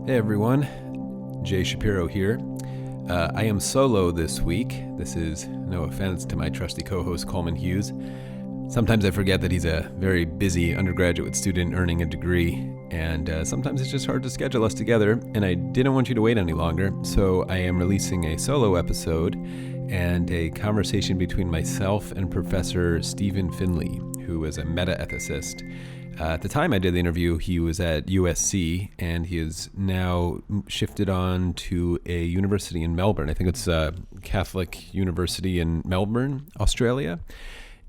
Hey everyone, Jay Shapiro here. I am solo this week. This is no offense to my trusty co-host Coleman Hughes. Sometimes I forget that he's a very busy undergraduate student earning a degree, and sometimes it's just hard to schedule us together, and I didn't want you to wait any longer, so I am releasing a solo episode and a conversation between myself and Professor Stephen Finley, who is a meta-ethicist. At the time I did the interview, he was at USC, and he is now shifted on to a university in Melbourne. I think it's a Catholic University in Melbourne, Australia.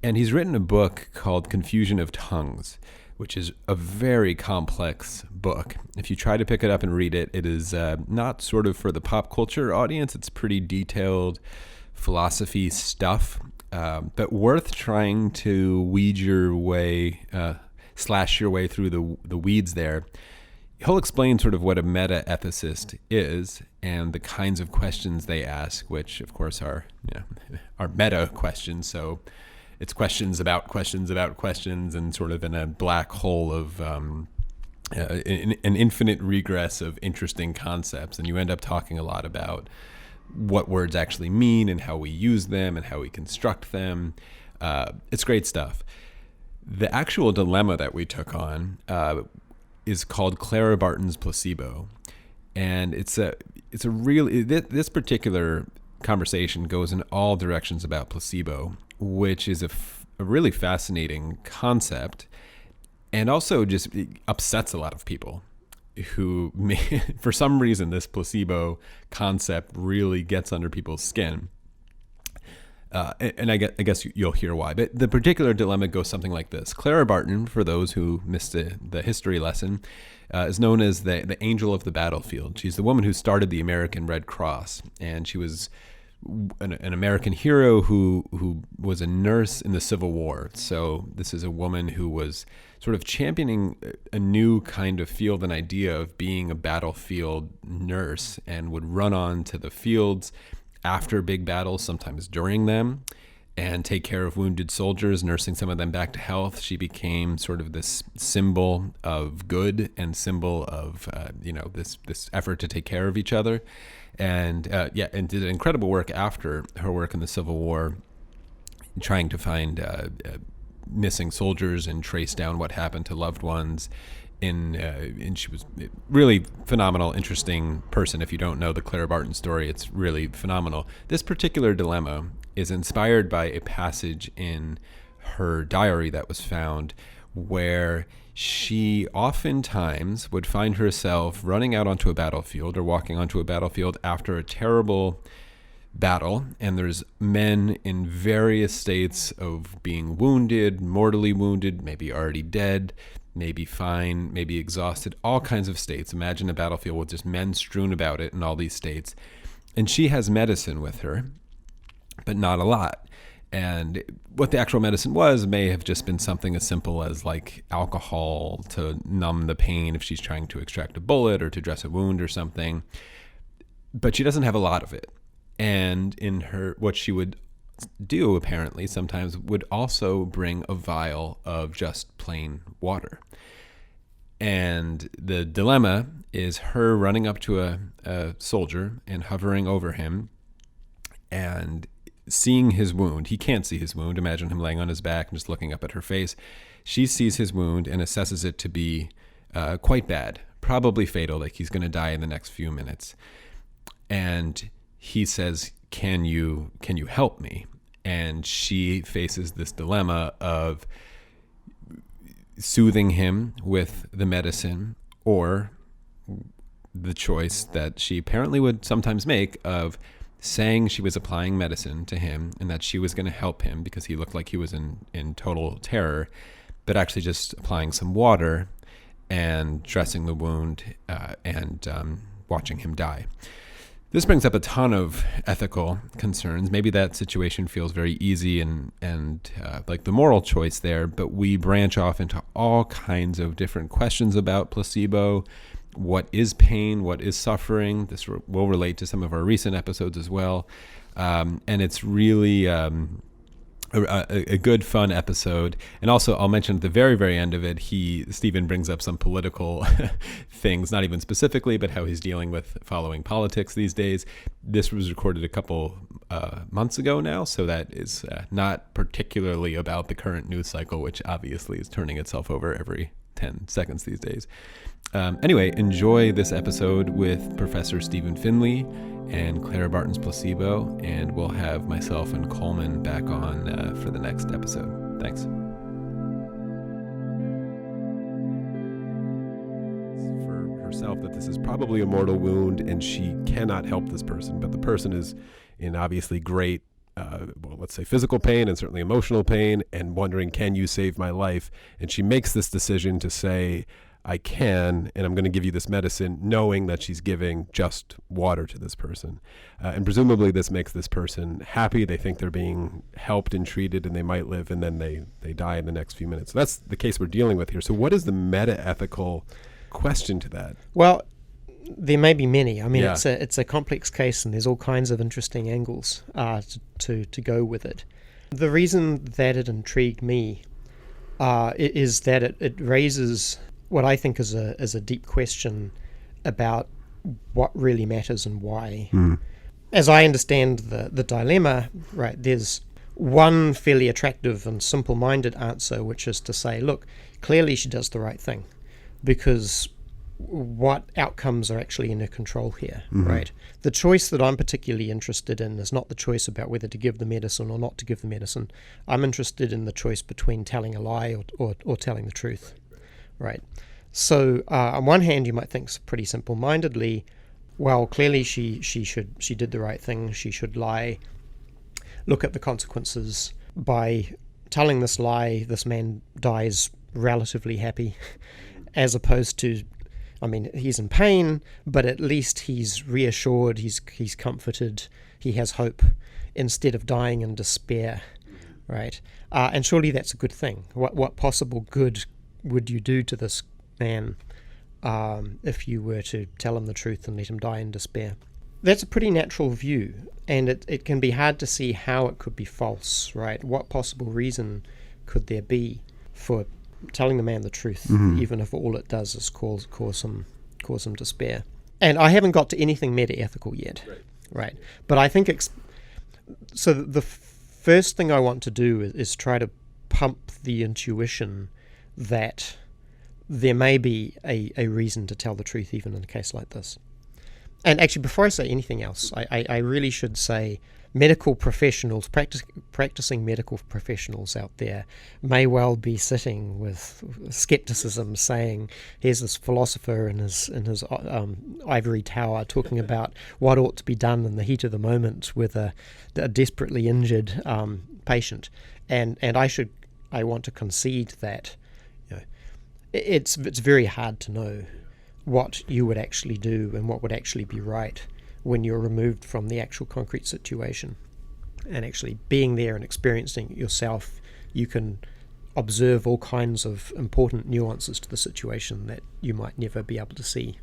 And he's written a book called Confusion of Tongues, which is a very complex book. If you try to pick it up and read it, it is not sort of for the pop culture audience. It's pretty detailed philosophy stuff, but worth trying to slash your way through the weeds there. He'll explain sort of what a meta-ethicist is and the kinds of questions they ask, which of course are meta questions. So it's questions about questions about questions, and sort of in a black hole of an infinite regress of interesting concepts. And you end up talking a lot about what words actually mean and how we use them and how we construct them. It's great stuff. The actual dilemma that we took on is called Clara Barton's placebo, and it's a really, this particular conversation goes in all directions about placebo, which is a really fascinating concept, and also just upsets a lot of people who for some reason this placebo concept really gets under people's skin. And I guess you'll hear why. But the particular dilemma goes something like this. Clara Barton, for those who missed the history lesson, is known as the angel of the battlefield. She's the woman who started the American Red Cross, and she was an American hero who was a nurse in the Civil War. So this is a woman who was sort of championing a new kind of field and idea of being a battlefield nurse, and would run on to the fields after big battles, sometimes during them, and take care of wounded soldiers, nursing some of them back to health. She became sort of this symbol of good and symbol of this effort to take care of each other, and did incredible work after her work in the Civil War, trying to find missing soldiers and trace down what happened to loved ones. And she was really phenomenal, interesting person. If you don't know the Clara Barton story, it's really phenomenal. This particular dilemma is inspired by a passage in her diary that was found, where she oftentimes would find herself running out onto a battlefield or walking onto a battlefield after a terrible battle, and there's men in various states of being wounded, mortally wounded, maybe already dead, maybe fine, maybe exhausted, all kinds of states. Imagine a battlefield with just men strewn about it in all these states. And she has medicine with her, but not a lot. And what the actual medicine was may have just been something as simple as like alcohol to numb the pain if she's trying to extract a bullet or to dress a wound or something. But she doesn't have a lot of it. And what she would do apparently sometimes would also bring a vial of just plain water. And the dilemma is her running up to a soldier and hovering over him and seeing his wound. He can't see his wound. Imagine him laying on his back and just looking up at her face. She sees his wound and assesses it to be quite bad, probably fatal, like he's going to die in the next few minutes. And he says, can you help me? And she faces this dilemma of soothing him with the medicine, or the choice that she apparently would sometimes make of saying she was applying medicine to him and that she was going to help him because he looked like he was in total terror, but actually just applying some water and dressing the wound and watching him die. This brings up a ton of ethical concerns. Maybe that situation feels very easy and like the moral choice there, but we branch off into all kinds of different questions about placebo. What is pain? What is suffering? This will relate to some of our recent episodes as well. And it's really a good, fun episode. And also, I'll mention at the very, very end of it, Stephen brings up some political things, not even specifically, but how he's dealing with following politics these days. This was recorded a couple months ago now, so that is not particularly about the current news cycle, which obviously is turning itself over every 10 seconds these days. Anyway, enjoy this episode with Professor Stephen Finley and Clara Barton's Placebo, and we'll have myself and Coleman back on for the next episode. Thanks. For herself, that this is probably a mortal wound and she cannot help this person, but the person is in obviously great, well, let's say physical pain and certainly emotional pain, and wondering, can you save my life? And she makes this decision to say, I can, and I'm going to give you this medicine, knowing that she's giving just water to this person. And presumably this makes this person happy. They think they're being helped and treated, and they might live, and then they die in the next few minutes. So that's the case we're dealing with here. So what is the meta-ethical question to that? Well, there may be many. I mean, it's a complex case, and there's all kinds of interesting angles to go with it. The reason that it intrigued me is that it raises what I think is a deep question about what really matters and why. As I understand the dilemma, right, there's one fairly attractive and simple-minded answer, which is to say, look, clearly she does the right thing, because what outcomes are actually in her control here, right? The choice that I'm particularly interested in is not the choice about whether to give the medicine or not to give the medicine. I'm interested in the choice between telling a lie or telling the truth. Right. So on one hand, you might think pretty simple-mindedly, well, clearly she did the right thing. She should lie. Look at the consequences. By telling this lie, this man dies relatively happy, as opposed to, I mean, he's in pain, but at least he's reassured, he's comforted, he has hope, instead of dying in despair, right? And surely that's a good thing. What possible good would you do to this man if you were to tell him the truth and let him die in despair? That's a pretty natural view, and it can be hard to see how it could be false, right? What possible reason could there be for telling the man the truth, even if all it does is cause him despair? And I haven't got to anything meta-ethical yet, right? But I think so the first thing I want to do is try to pump the intuition that there may be a reason to tell the truth even in a case like this. And actually, before I say anything else, I really should say medical professionals, practicing medical professionals out there may well be sitting with skepticism, saying, here's this philosopher in his ivory tower talking about what ought to be done in the heat of the moment with a desperately injured patient. And I want to concede that it's very hard to know what you would actually do and what would actually be right when you're removed from the actual concrete situation. And actually being there and experiencing it yourself, you can observe all kinds of important nuances to the situation that you might never be able to see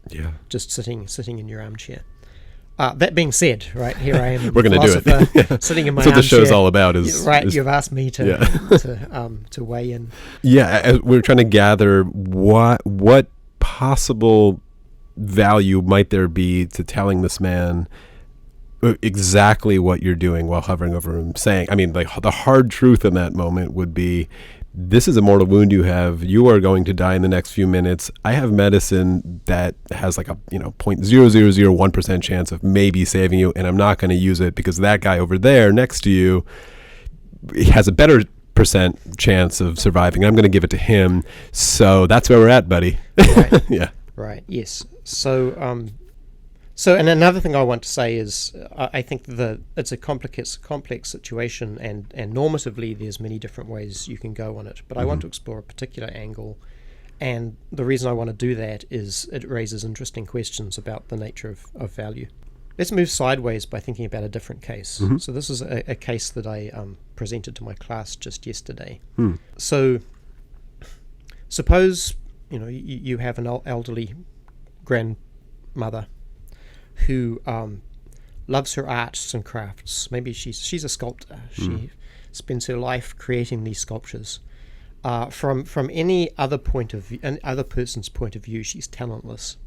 just sitting in your armchair. That being said, right, here I am, we're going to do it. Sitting in my armchair. That's what the show's all about. You've asked me to weigh in. Yeah, we're trying to gather what possible value might there be to telling this man exactly what you're doing while hovering over him, saying, I mean, like, the hard truth in that moment would be, this is a mortal wound you have. You are going to die in the next few minutes. I have medicine that has like a 0.0001% chance of maybe saving you, and I'm not going to use it because that guy over there next to you has a better percent chance of surviving. I'm going to give it to him. So that's where we're at, buddy. Right. Yeah. Right. Yes. So, and another thing I want to say is, I think it's a complex situation, and normatively, there's many different ways you can go on it. But I want to explore a particular angle, and the reason I want to do that is it raises interesting questions about the nature of value. Let's move sideways by thinking about a different case. So this is a case that I presented to my class just yesterday. So suppose you have an elderly grandmother who loves her arts and crafts. Maybe she's a sculptor. spends her life creating these sculptures. From any other point of view, any other person's point of view, she's talentless.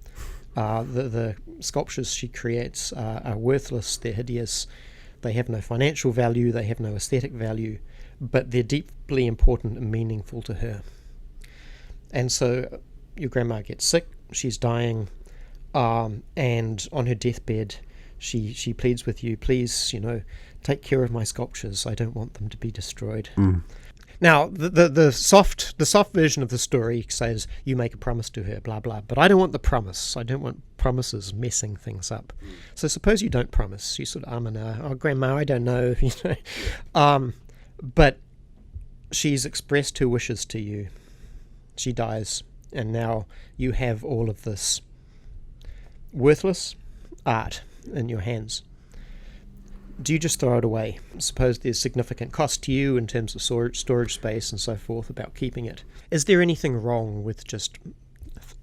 The sculptures she creates are worthless. They're hideous. They have no financial value. They have no aesthetic value, but they're deeply important and meaningful to her. And so your grandma gets sick. She's dying, and on her deathbed, she pleads with you, please, take care of my sculptures. I don't want them to be destroyed. Now, the soft version of the story says you make a promise to her, blah, blah. But I don't want the promise. I don't want promises messing things up. So suppose you don't promise. You sort of, oh, Grandma, I don't know. But she's expressed her wishes to you. She dies. And now you have all of this worthless art in your hands. Do you just throw it away? Suppose there's significant cost to you in terms of storage space and so forth about keeping it. Is there anything wrong with just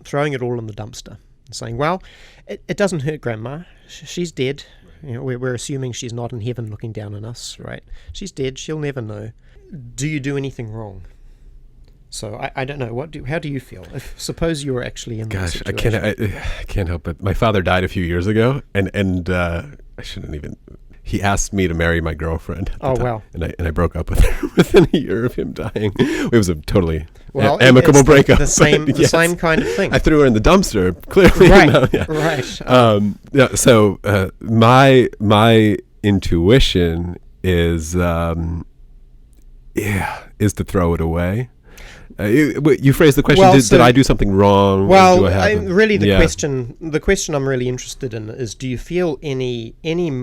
throwing it all in the dumpster and saying, well, it doesn't hurt Grandma. She's dead. We're assuming she's not in heaven looking down on us, right? She's dead. She'll never know. Do you do anything wrong? So I don't know. How do you feel? Suppose you were actually in that situation. I can't help it. My father died a few years ago, and I shouldn't even. He asked me to marry my girlfriend. Oh, wow. And I broke up with her within a year of him dying. It was a totally amicable it's breakup. The same kind of thing. I threw her in the dumpster, clearly. Right, right. So my intuition is to throw it away. You phrased the question, did I do something wrong? Well, or do I have the question I'm really interested in is, do you feel any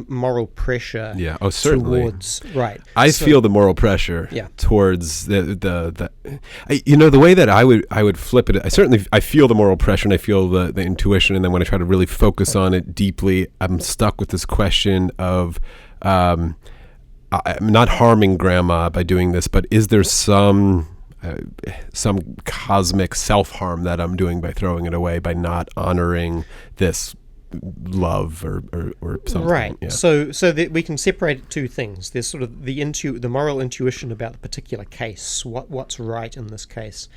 moral pressure certainly. towards... Right. I feel the moral pressure towards the way that I would flip it. I feel the moral pressure, and I feel the intuition, and then when I try to really focus on it deeply, I'm stuck with this question of... I'm not harming Grandma by doing this, but is there some cosmic self-harm that I'm doing by throwing it away, by not honoring this love or something? Right. Yeah. So that we can separate two things. There's sort of the moral intuition about the particular case, what's right in this case,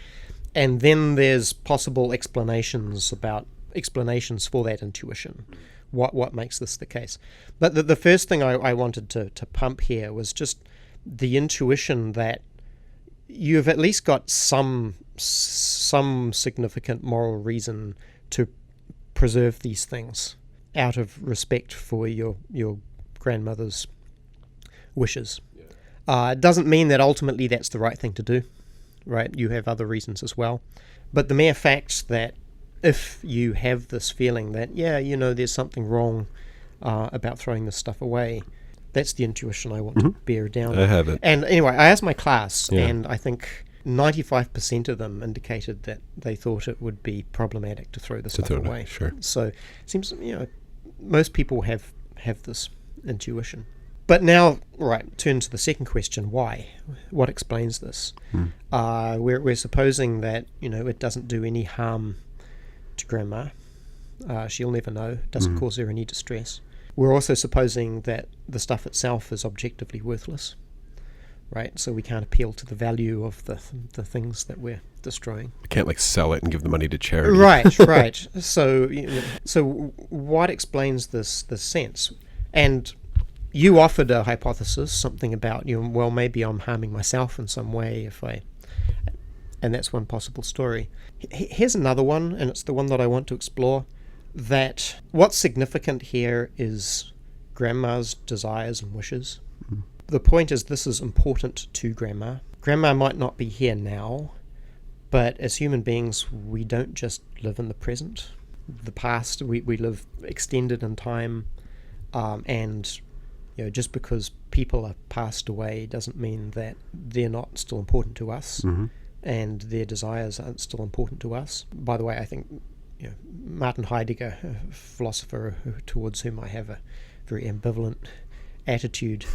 and then there's possible explanations for that intuition. What makes this the case? But the first thing I wanted to pump here was just the intuition that you've at least got some significant moral reason to preserve these things out of respect for your grandmother's wishes. It doesn't mean that ultimately that's the right thing to do, right? You have other reasons as well. But the mere fact that if you have this feeling that, there's something wrong about throwing this stuff away, that's the intuition I want to bear down on. I have it. And anyway, I asked my class, and I think 95% of them indicated that they thought it would be problematic to throw this stuff away. Sure. So it seems, most people have this intuition. But now, turn to the second question, why? What explains this? We're supposing that, it doesn't do any harm to Grandma. She'll never know. It doesn't cause her any distress. We're also supposing that the stuff itself is objectively worthless, right? So we can't appeal to the value of the things that we're destroying. I can't sell it and give the money to charity. Right. So what explains this sense? And you offered a hypothesis, something about maybe I'm harming myself in some way and that's one possible story. Here's another one, and it's the one that I want to explore. That what's significant here is Grandma's desires and wishes. The point is, this is important to Grandma. Grandma might not be here now, but as human beings, we don't just live in the present. The past, we live extended in time, and just because people are passed away doesn't mean that they're not still important to us, and their desires aren't still important to us. By the way, I think Martin Heidegger, a philosopher towards whom I have a very ambivalent attitude,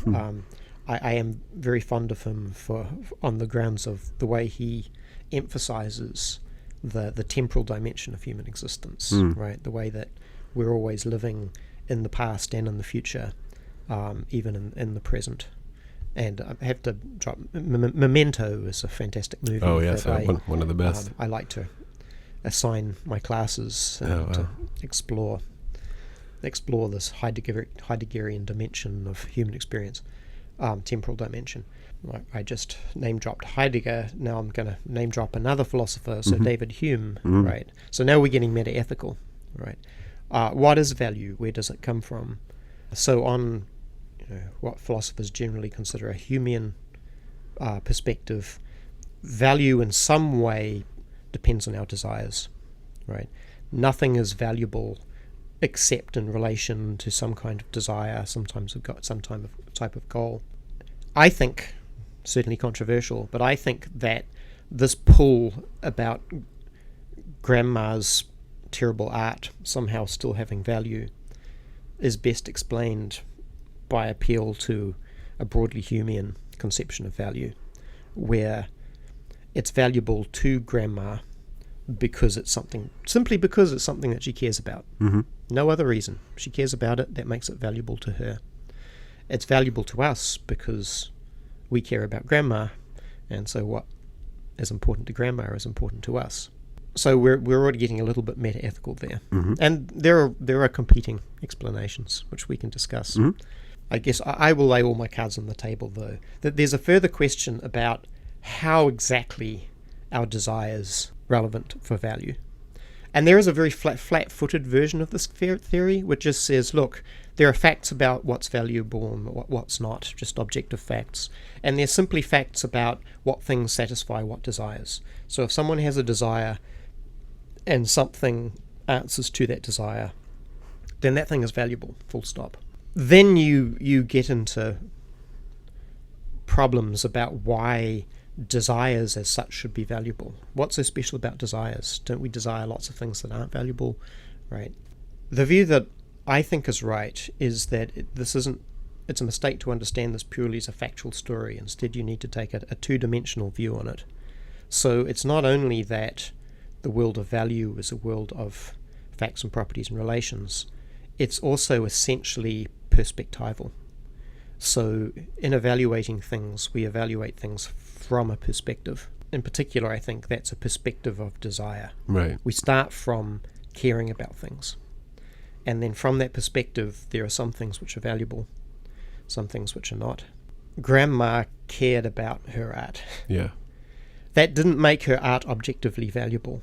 I am very fond of him on the grounds of the way he emphasizes the temporal dimension of human existence, right? The way that we're always living in the past and in the future, even in the present. And I have to drop Memento is a fantastic movie. Oh yes, one of the best. I like to assign my classes to explore this Heideggerian dimension of human experience, temporal dimension. I just name dropped Heidegger. Now I'm going to name drop another philosopher, so David Hume. Right. So now we're getting meta-ethical. Right. What is value? Where does it come from? So on what philosophers generally consider a Humean perspective, value in some way depends on our desires. Right. Nothing is valuable except in relation to some kind of desire. Sometimes we've got some type of goal. I think, certainly controversial, but I think that this pull about grandma's terrible art somehow still having value is best explained by appeal to a broadly Humean conception of value, where it's valuable to grandma because it's something that she cares about. No other reason. She cares about it, that makes it valuable to her. It's valuable to us because we care about grandma, and so what is important to grandma is important to us. So we're already getting a little bit meta-ethical there. And there are competing explanations which we can discuss. I guess I will lay all my cards on the table, though, that there's a further question about how exactly our desires relevant for value. And there is a very flat-footed version of this theory, which just says, look, there are facts about what's valuable and what's not, just objective facts. And they're simply facts about what things satisfy what desires. So if someone has a desire and something answers to that desire, then that thing is valuable, full stop. Then you get into problems about why desires as such should be valuable. What's so special about desires? Don't we desire lots of things that aren't valuable? Right. The view that I think is right is that it's a mistake to understand this purely as a factual story. Instead, you need to take a two-dimensional view on it. So it's not only that the world of value is a world of facts and properties and relations, it's also essentially perspectival. So in evaluating things, we evaluate things from a perspective. In particular, I think that's a perspective of desire. Right. We start from caring about things. And then from that perspective, there are some things which are valuable, some things which are not. Grandma cared about her art. Yeah. That didn't make her art objectively valuable,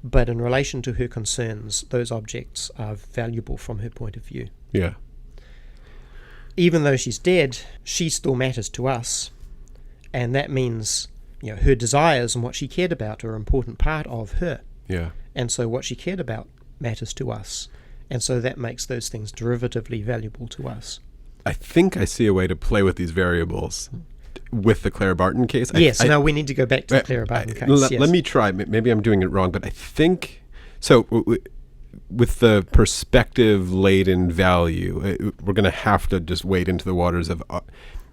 but in relation to her concerns, those objects are valuable from her point of view. Yeah. Even though she's dead, she still matters to us, and that means her desires and what she cared about are an important part of her. Yeah. And so what she cared about matters to us, and so that makes those things derivatively valuable to us. I think I see a way to play with these variables with the Clara Barton case. Yes, now we need to go back to the Clara Barton case. Let me try. Maybe I'm doing it wrong, but I think so. With the perspective-laden value, we're going to have to just wade into the waters of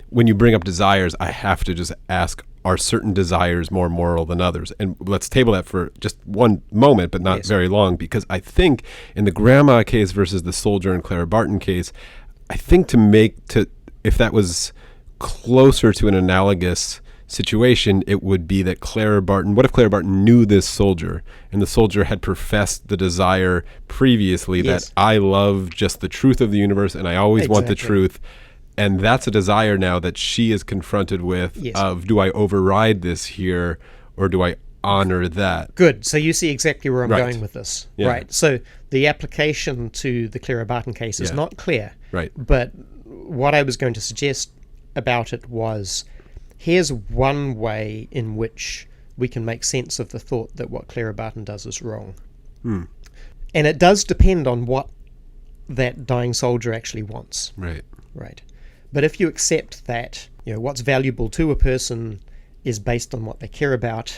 when you bring up desires, I have to just ask, are certain desires more moral than others? And let's table that for just one moment, but not very long, because I think in the grandma case versus the soldier and Clara Barton case, I think if that was closer to an analogous situation, it would be that what if Clara Barton knew this soldier, and the soldier had professed the desire previously that I love just the truth of the universe and I always want the truth, and that's a desire now that she is confronted with of, do I override this here or do I honor that? Good. So you see exactly where I'm going with this. Yeah. Right. So the application to the Clara Barton case is not clear. Right. But what I was going to suggest about it was, here's one way in which we can make sense of the thought that what Clara Barton does is wrong. And it does depend on what that dying soldier actually wants. Right. But if you accept that what's valuable to a person is based on what they care about,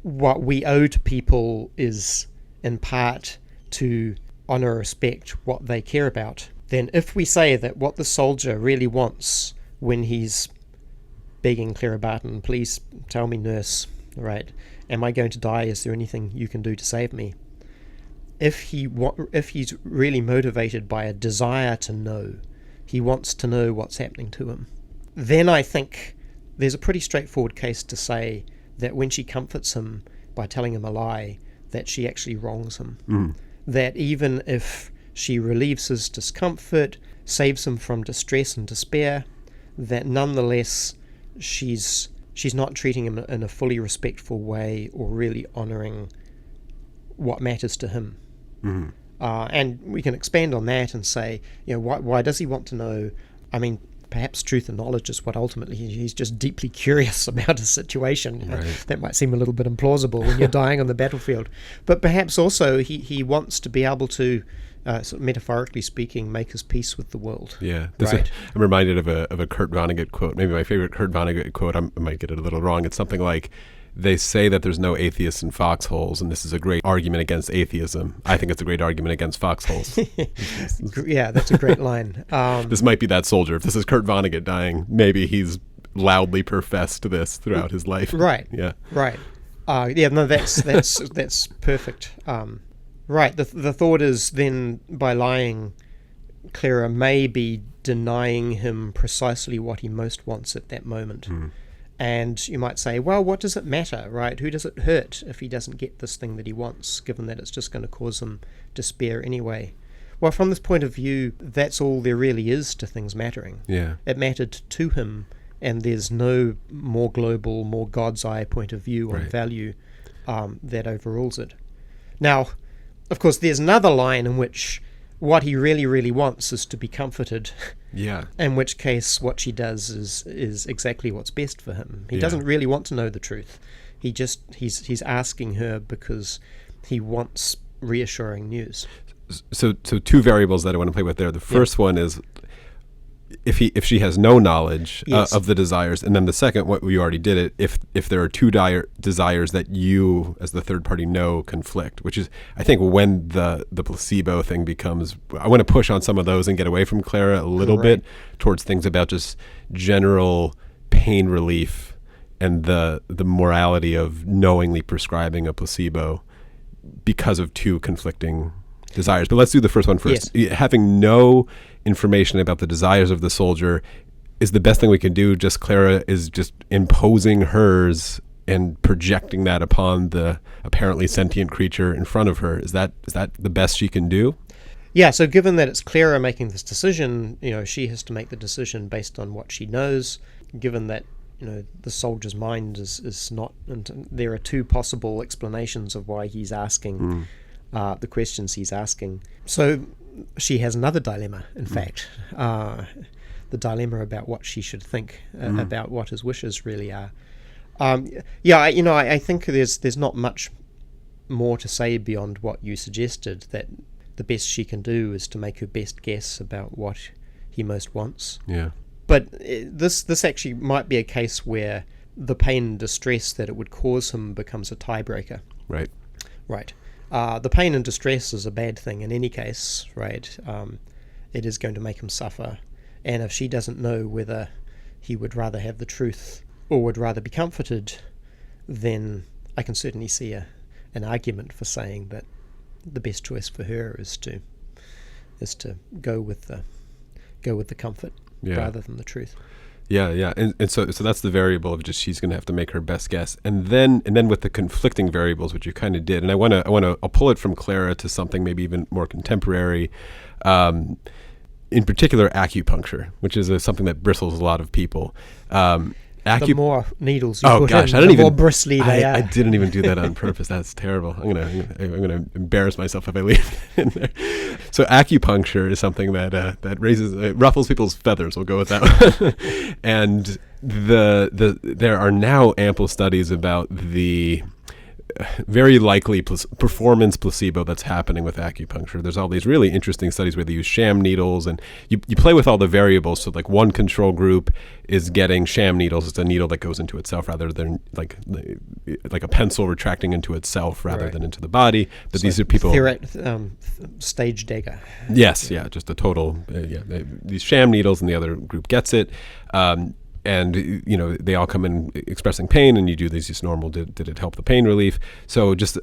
what we owe to people is in part to honor or respect what they care about, then if we say that what the soldier really wants when he's begging Clara Barton, please tell me, nurse, right, am I going to die? Is there anything you can do to save me? If he's really motivated by a desire to know, he wants to know what's happening to him, then I think there's a pretty straightforward case to say that when she comforts him by telling him a lie, that she actually wrongs him. That even if she relieves his discomfort, saves him from distress and despair, that nonetheless she's not treating him in a fully respectful way or really honouring what matters to him. And we can expand on that and say, why does he want to know? I mean, perhaps truth and knowledge is what ultimately he's just deeply curious about a situation. Right. That might seem a little bit implausible when you're dying on the battlefield. But perhaps also he wants to be able to, sort of metaphorically speaking, make his peace with the world. Yeah. Right. I'm reminded of a Kurt Vonnegut quote, maybe my favorite Kurt Vonnegut quote. I might get it a little wrong. It's something like, they say that there's no atheists in foxholes, and this is a great argument against atheism. I think it's a great argument against foxholes. Yeah, that's a great line. This might be that soldier. If this is Kurt Vonnegut dying, maybe he's loudly professed this throughout his life. Right. Yeah. Right. No, that's perfect. Right. The thought is then by lying, Clara may be denying him precisely what he most wants at that moment. And you might say, well, what does it matter, right? Who does it hurt if he doesn't get this thing that he wants, given that it's just going to cause him despair anyway? Well, from this point of view, that's all there really is to things mattering. Yeah. It mattered to him, and there's no more global, more God's eye point of view on value that overrules it. Now, of course, there's another line in which what he really, really wants is to be comforted. Yeah. In which case, what she does is exactly what's best for him. He doesn't really want to know the truth. He's asking her because he wants reassuring news. So two variables that I want to play with there. The first one is if she has no knowledge of the desires, and then the second, what we already did it, if there are two desires that you as the third party know conflict, which is I think when the placebo thing becomes, I want to push on some of those and get away from Clara a little bit towards things about just general pain relief and the morality of knowingly prescribing a placebo because of two conflicting desires. But let's do the first one first. Yes. Having no information about the desires of the soldier is the best thing we can do. Just Clara is just imposing hers and projecting that upon the apparently sentient creature in front of her. Is that the best she can do? Yeah, so given that it's Clara making this decision, she has to make the decision based on what she knows, given that the soldier's mind is not, and there are two possible explanations of why he's asking the questions he's asking. So she has another dilemma, in fact, the dilemma about what she should think about what his wishes really are. I think there's not much more to say beyond what you suggested, that the best she can do is to make her best guess about what he most wants. Yeah. But this actually might be a case where the pain and distress that it would cause him becomes a tiebreaker. Right. Right. The pain and distress is a bad thing in any case, right? It is going to make him suffer. And if she doesn't know whether he would rather have the truth or would rather be comforted, then I can certainly see an argument for saying that the best choice for her is to go with the comfort rather than the truth. Yeah, and so that's the variable of just she's going to have to make her best guess, and then with the conflicting variables, which you kind of did, and I'll pull it from Clara to something maybe even more contemporary, in particular acupuncture, which is something that bristles a lot of people. The more needles you put in, the more bristly they are. I didn't even do that on purpose. That's terrible. I'm gonna embarrass myself if I leave it in there. So acupuncture is something that ruffles people's feathers. We'll go with that one. And there are now ample studies about the very likely performance placebo that's happening with acupuncture. There's all these really interesting studies where they use sham needles, and you play with all the variables. So like one control group is getting sham needles. It's a needle that goes into itself rather than like a pencil retracting into itself rather than into the body. But so these are people... stage dagger. Yes, yeah, just a total... these sham needles, and the other group gets it. And they all come in expressing pain, and you do these just normal. Did it help the pain relief? So just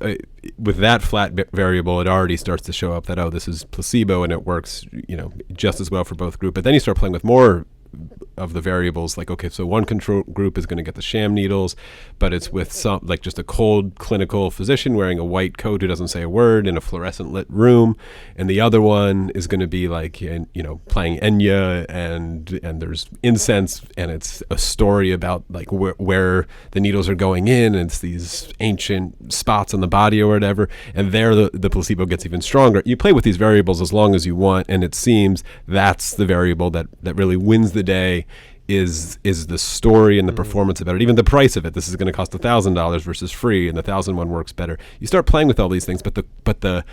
with that flat variable, it already starts to show up that this is placebo, and it works just as well for both groups. But then you start playing with more of the variables. Like, okay, so one control group is going to get the sham needles, but it's with some, like, just a cold clinical physician wearing a white coat who doesn't say a word in a fluorescent lit room, and the other one is going to be like, playing Enya, and there's incense, and it's a story about like where the needles are going in, and it's these ancient spots on the body or whatever, and there the placebo gets even stronger. You play with these variables as long as you want, and it seems that's the variable that really wins the day, is the story and the performance about it, even the price of it. This is going to cost $1,000 versus free, and the 1,000 one works better. You start playing with all these things, but the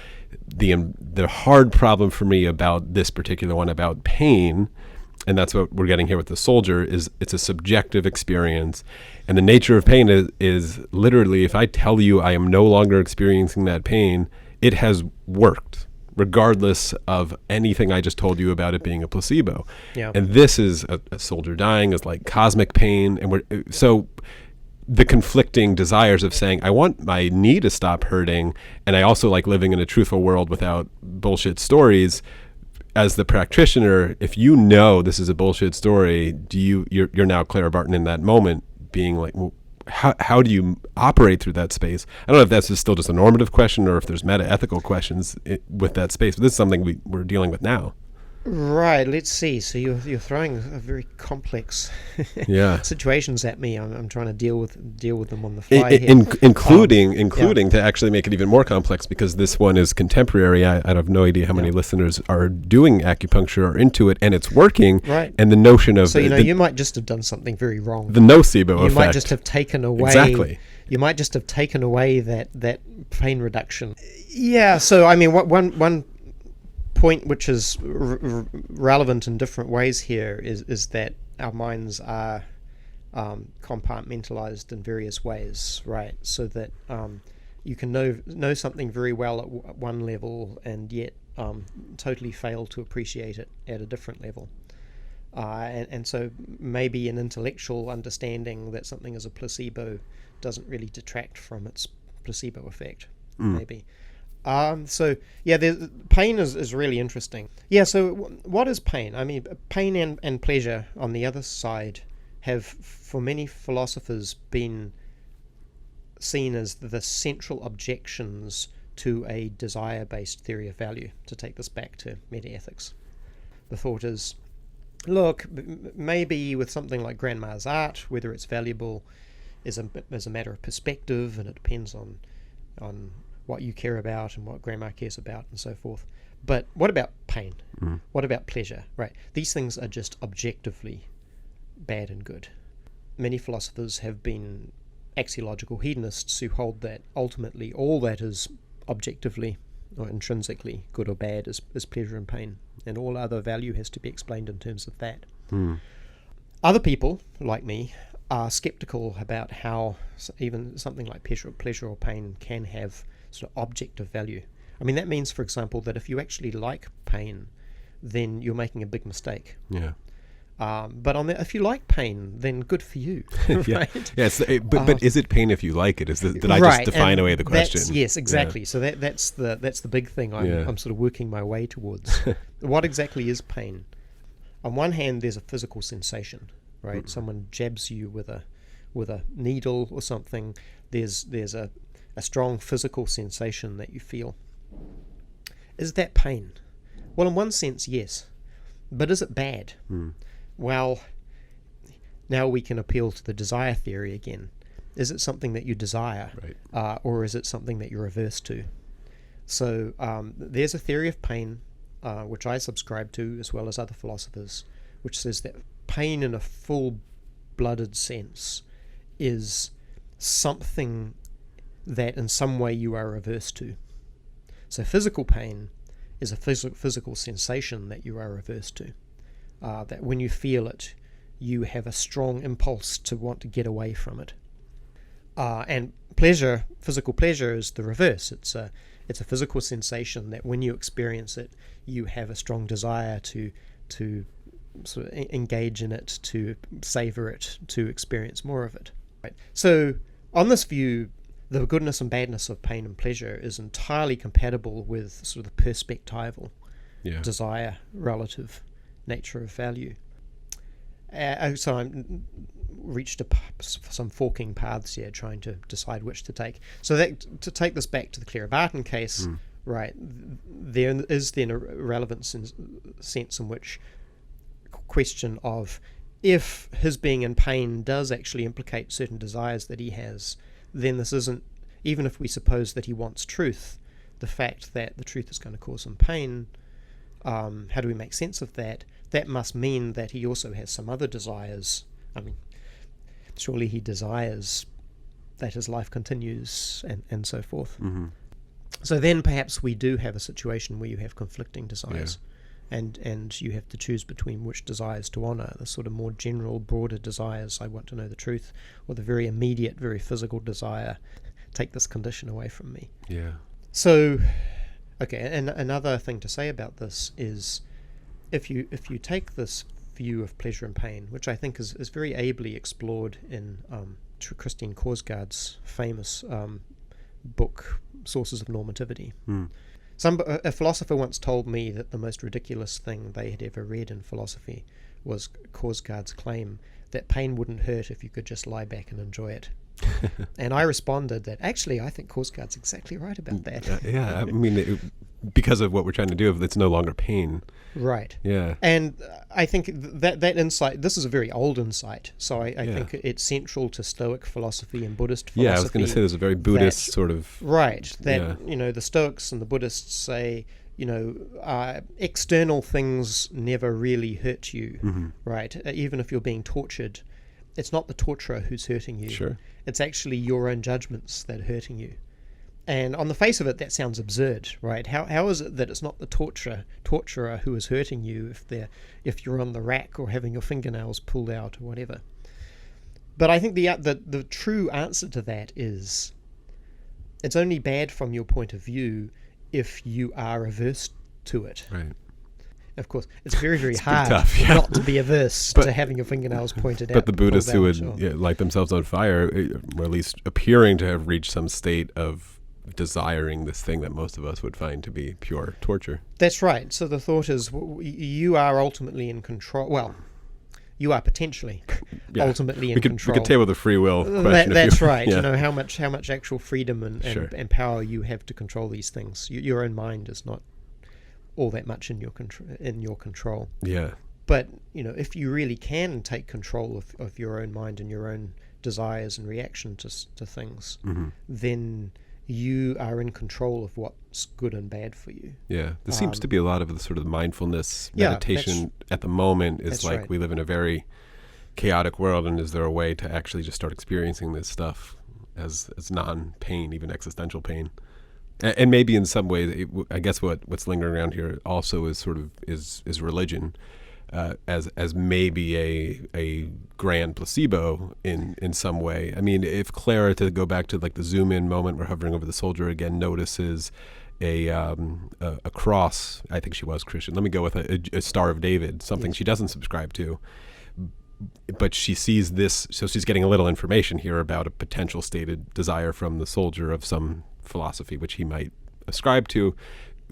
hard problem for me about this particular one, about pain, and that's what we're getting here with the soldier, is it's a subjective experience, and the nature of pain is literally, if I tell you I am no longer experiencing that pain, it has worked, regardless of anything I just told you about it being a placebo. Yeah. And this is a soldier dying is like cosmic pain, and so the conflicting desires of saying, I want my knee to stop hurting, and I also like living in a truthful world without bullshit stories. As the practitioner, if you know this is a bullshit story, you're now Clara Barton in that moment, being like, well, how do you operate through that space? I don't know if that's still just a normative question or if there's meta-ethical questions with that space, but this is something we're dealing with now. Right, let's see. So you're throwing a very complex situations at me. I'm trying to deal with them on the fly here. Including to actually make it even more complex, because this one is contemporary. I have no idea how many listeners are doing acupuncture or into it, and it's working. Right. And the notion of you might just have done something very wrong. The nocebo effect. You might just have taken away. Exactly. You might just have taken away that pain reduction. Yeah. So I mean, one point which is relevant in different ways here is that our minds are compartmentalized in various ways, right? So that you can know something very well at one level and yet totally fail to appreciate it at a different level. And so maybe an intellectual understanding that something is a placebo doesn't really detract from its placebo effect, maybe. Pain is really interesting. Yeah, so what is pain? I mean, pain and pleasure on the other side have, for many philosophers, been seen as the central objections to a desire-based theory of value, to take this back to metaethics. The thought is, look, maybe with something like grandma's art, whether it's valuable is a matter of perspective, and it depends on what you care about and what grandma cares about and so forth. But what about pain? What about pleasure? Right? These things are just objectively bad and good. Many philosophers have been axiological hedonists who hold that ultimately all that is objectively or intrinsically good or bad is pleasure and pain, and all other value has to be explained in terms of that. Other people, like me, are skeptical about how even something like pleasure or pain can have sort of objective value. I mean, that means, for example, that if you actually like pain, then you're making a big mistake. Yeah. But if you like pain, then good for you, right? Yeah. But is it pain if you like it? Did I just define away the question? Yes, exactly. Yeah. So that's the big thing I'm sort of working my way towards. What exactly is pain? On one hand, there's a physical sensation, right? Someone jabs you with a needle or something. There's a strong physical sensation that you feel. Is that pain? Well, in one sense, yes. But is it bad? Well, now we can appeal to the desire theory again. Is it something that you desire? Right. Or is it something that you're averse to? So there's a theory of pain, which I subscribe to, as well as other philosophers, which says that pain in a full-blooded sense is something that in some way you are averse to. So physical pain is a physical sensation that you are averse to. That when you feel it, you have a strong impulse to want to get away from it. And pleasure, physical pleasure, is the reverse. It's a physical sensation that when you experience it, you have a strong desire to sort of engage in it, to savor it, to experience more of it. Right? So on this view, the goodness and badness of pain and pleasure is entirely compatible with sort of the perspectival desire relative nature of value. So I'm reached some forking paths here, trying to decide which to take. So that to take this back to the Clara Barton case, right? There is then a relevant sense in which question of if his being in pain does actually implicate certain desires that he has, then this isn't, even if we suppose that he wants truth, the fact that the truth is going to cause him pain, how do we make sense of that? That must mean that he also has some other desires. I mean, surely he desires that his life continues and so forth. So then perhaps we do have a situation where you have conflicting desires. And you have to choose between which desires to honour, the sort of more general, broader desires, I want to know the truth, or the very immediate, very physical desire, take this condition away from me. Yeah. So, okay, and another thing to say about this is if you take this view of pleasure and pain, which I think is very ably explored in Christine Korsgaard's famous book, Sources of Normativity. A philosopher once told me that the most ridiculous thing they had ever read in philosophy was Korsgaard's claim that pain wouldn't hurt if you could just lie back and enjoy it. And I responded that actually I think Korsgaard's exactly right about that. I mean, because of what we're trying to do, it's no longer pain. Right. Yeah. And I think that insight, this is a very old insight, so I think it's central to Stoic philosophy and Buddhist philosophy. Yeah, I was going to say there's a very Buddhist sort of... Right. That, the Stoics and the Buddhists say, external things never really hurt you, right? Even if you're being tortured, it's not the torturer who's hurting you. Sure. It's actually your own judgments that are hurting you. And on the face of it, that sounds absurd, right? How is it that it's not the torturer who is hurting you if you're on the rack or having your fingernails pulled out or whatever? But I think the true answer to that is it's only bad from your point of view if you are averse to it. Right. Of course, it's very, very hard tough, not to be averse to having your fingernails pointed out. But the Buddhists who would light themselves on fire, or at least appearing to have reached some state of desiring this thing that most of us would find to be pure torture. That's right. So the thought is you are ultimately in control. Well, you are potentially ultimately in control. We could table the free will question. That's right. Yeah. How much actual freedom and power you have to control these things. Your own mind is not all that much in your control. Yeah. But if you really can take control of your own mind and your own desires and reaction to things, then you are in control of what's good and bad for you. Yeah. There seems to be a lot of the sort of mindfulness meditation at the moment is like right. We live in a very chaotic world, and is there a way to actually just start experiencing this stuff as non-pain, even existential pain? And maybe in some way, I guess what's lingering around here also is sort of is religion. As maybe a grand placebo in some way. I mean, if Clara, to go back to like the zoom in moment, we're hovering over the soldier again, notices a cross. I think she was Christian. Let me go with a Star of David, something she doesn't subscribe to. But she sees this, so she's getting a little information here about a potential stated desire from the soldier of some philosophy which he might ascribe to.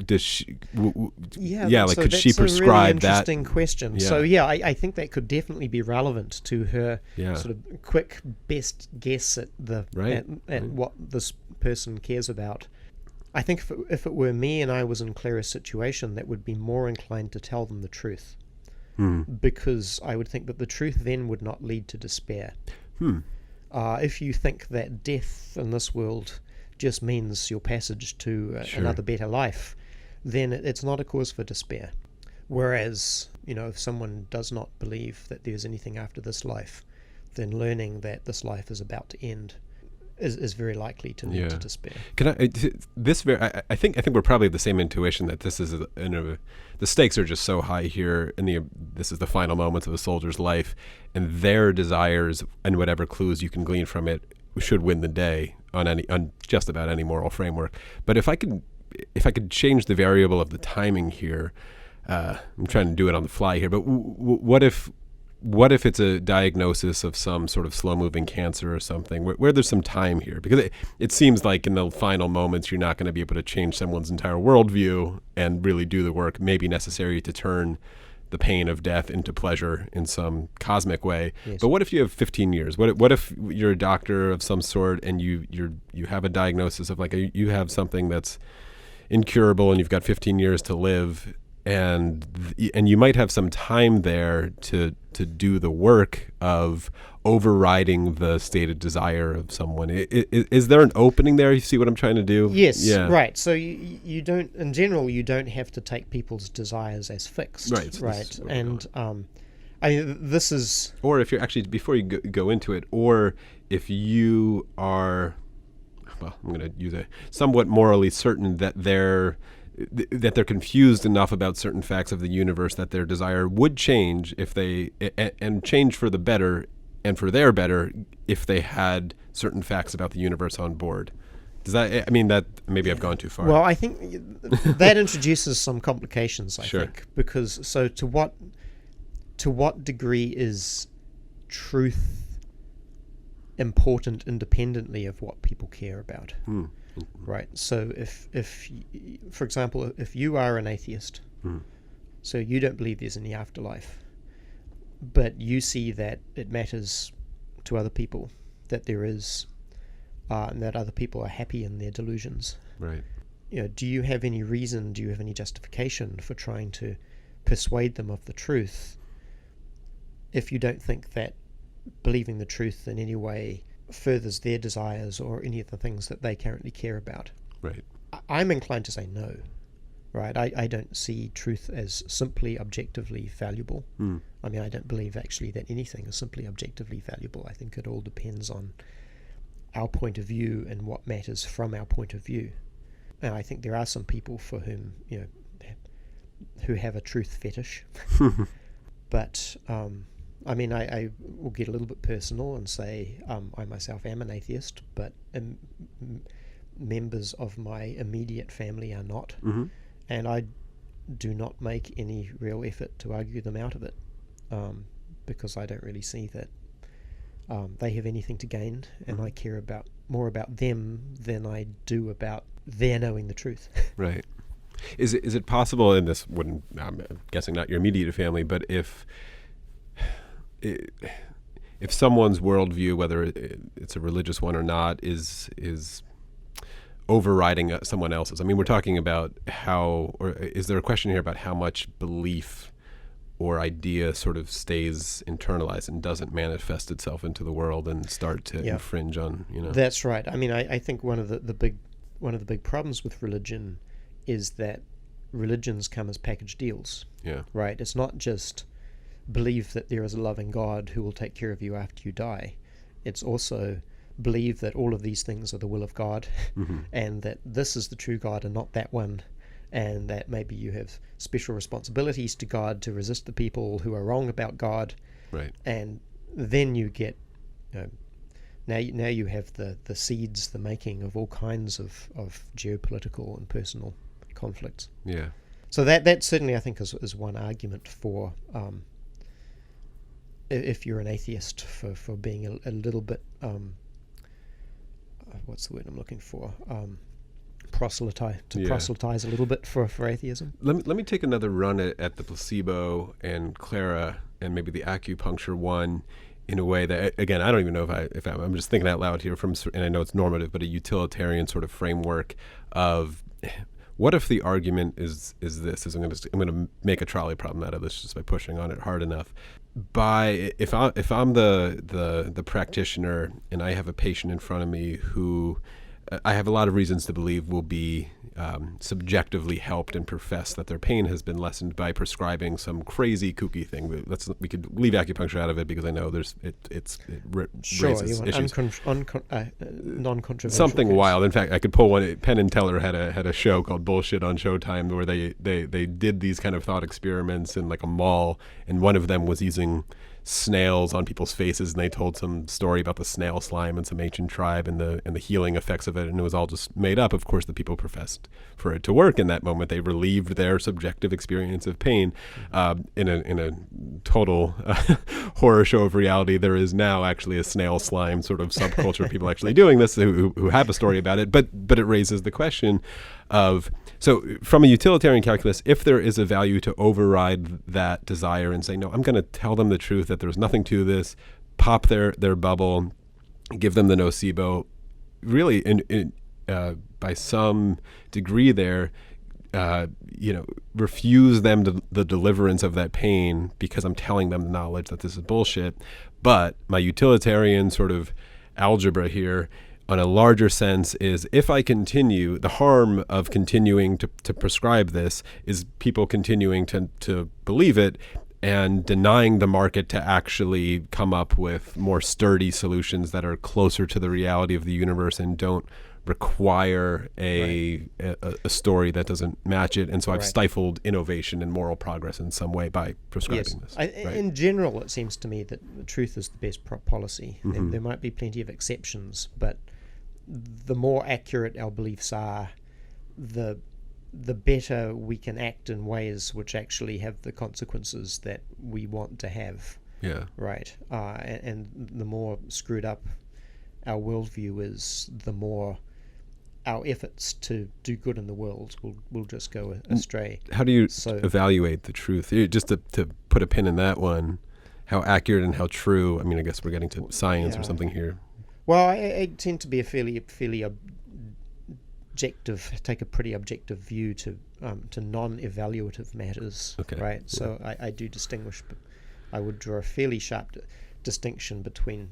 Does she? Could she prescribe that's a really interesting that? Question. Yeah. So I think that could definitely be relevant to her sort of quick best guess at what this person cares about. I think if it were me and I was in Clara's situation, that would be more inclined to tell them the truth, because I would think that the truth then would not lead to despair. If you think that death in this world just means your passage to another better life, then it's not a cause for despair. Whereas, if someone does not believe that there's anything after this life, then learning that this life is about to end is very likely to lead to despair. I think we're probably of the same intuition that this is the stakes are just so high here, and this is the final moments of a soldier's life, and their desires and whatever clues you can glean from it should win the day on just about any moral framework. But if I could change the variable of the timing here, I'm trying to do it on the fly here, but what if it's a diagnosis of some sort of slow-moving cancer or something, where there's some time here? Because it seems like in the final moments you're not going to be able to change someone's entire worldview and really do the work maybe necessary to turn the pain of death into pleasure in some cosmic way. Yes. But what if you have 15 years? What if you're a doctor of some sort and you have a diagnosis of you have something that's incurable and you've got 15 years to live, and you might have some time there to do the work of overriding the stated desire of someone. Is there an opening there? You see what I'm trying to do? Yes, yeah. Right. So you don't, in general, you don't have to take people's desires as fixed. Right. So right. And I mean, this is... Or if you're actually, before you go into it, or if you are, well, I'm going to use a somewhat morally certain that they're confused enough about certain facts of the universe that their desire would change if they, and change for the better and for their better if they had certain facts about the universe on board. Does that, I mean, that maybe I've gone too far. Well, I think that introduces some complications, I Sure. think, because so to what degree is truth important independently of what people care about? Right. So if for example, if you are an atheist, so you don't believe there's any afterlife, but you see that it matters to other people that there is, and that other people are happy in their delusions. Right. Do you have any reason, do you have any justification for trying to persuade them of the truth if you don't think that believing the truth in any way furthers their desires or any of the things that they currently care about? Right. I'm inclined to say no. Right. I don't see truth as simply objectively valuable. I mean, I don't believe actually that anything is simply objectively valuable. I think it all depends on our point of view and what matters from our point of view. And I think there are some people for whom, who have a truth fetish. But I mean, I will get a little bit personal and say I myself am an atheist, but members of my immediate family are not. And I do not make any real effort to argue them out of it, because I don't really see that they have anything to gain, and I care more about them than I do about their knowing the truth. Right. Is it possible, and this wouldn't, I'm guessing not your immediate family, but if someone's worldview, whether it's a religious one or not, is overriding someone else's. I mean, we're talking about or is there a question here about how much belief or idea sort of stays internalized and doesn't manifest itself into the world and start to infringe on, That's right. I mean, I think one of the big problems with religion is that religions come as package deals. Yeah. Right. It's not just believe that there is a loving God who will take care of you after you die. It's also believe that all of these things are the will of God, and that this is the true God and not that one, and that maybe you have special responsibilities to God to resist the people who are wrong about God. Right. And then you get, now you have the seeds, the making of all kinds of geopolitical and personal conflicts. Yeah. So that certainly I think is one argument for, if you're an atheist, for being a little bit, what's the word I'm looking for? Proselytize a little bit for atheism. Let me take another run at the placebo and Clara and maybe the acupuncture one in a way that, again, I don't even know if I'm just thinking out loud here and I know it's normative, but a utilitarian sort of framework of what if the argument is this? I'm going to make a trolley problem out of this just by pushing on it hard enough. If I'm the practitioner and I have a patient in front of me who I have a lot of reasons to believe will be subjectively helped and profess that their pain has been lessened by prescribing some crazy kooky thing. We could leave acupuncture out of it because I know raises issues. Non-controversial. Something wild. In fact, I could pull one. Penn and Teller had a show called Bullshit on Showtime where they did these kind of thought experiments in like a mall, and one of them was using snails on people's faces, and they told some story about the snail slime and some ancient tribe and the healing effects of it, and it was all just made up. Of course, the people professed for it to work in that moment. They relieved their subjective experience of pain. In a total horror show of reality, there is now actually a snail slime sort of subculture of people actually doing this who have a story about it. But it raises the question So from a utilitarian calculus, if there is a value to override that desire and say, no, I'm going to tell them the truth that there's nothing to this, pop their bubble, give them the nocebo, really by some degree there, refuse them the deliverance of that pain because I'm telling them the knowledge that this is bullshit. But my utilitarian sort of algebra here on a larger sense is if I continue, the harm of continuing to prescribe this is people continuing to believe it and denying the market to actually come up with more sturdy solutions that are closer to the reality of the universe and don't require a story that doesn't match it. And so I've stifled innovation and moral progress in some way by prescribing this. In general, it seems to me that the truth is the best policy. Mm-hmm. There might be plenty of exceptions, but the more accurate our beliefs are, the better we can act in ways which actually have the consequences that we want to have. Yeah. Right. And the more screwed up our worldview is, the more our efforts to do good in the world will just go astray. How do you evaluate the truth? Just to put a pin in that one, how accurate and how true? I mean, I guess we're getting to science or something here. Well, I tend to be a fairly objective, take a pretty objective view to non-evaluative matters. Okay. Right. Yeah. So I do distinguish, but I would draw a fairly sharp distinction between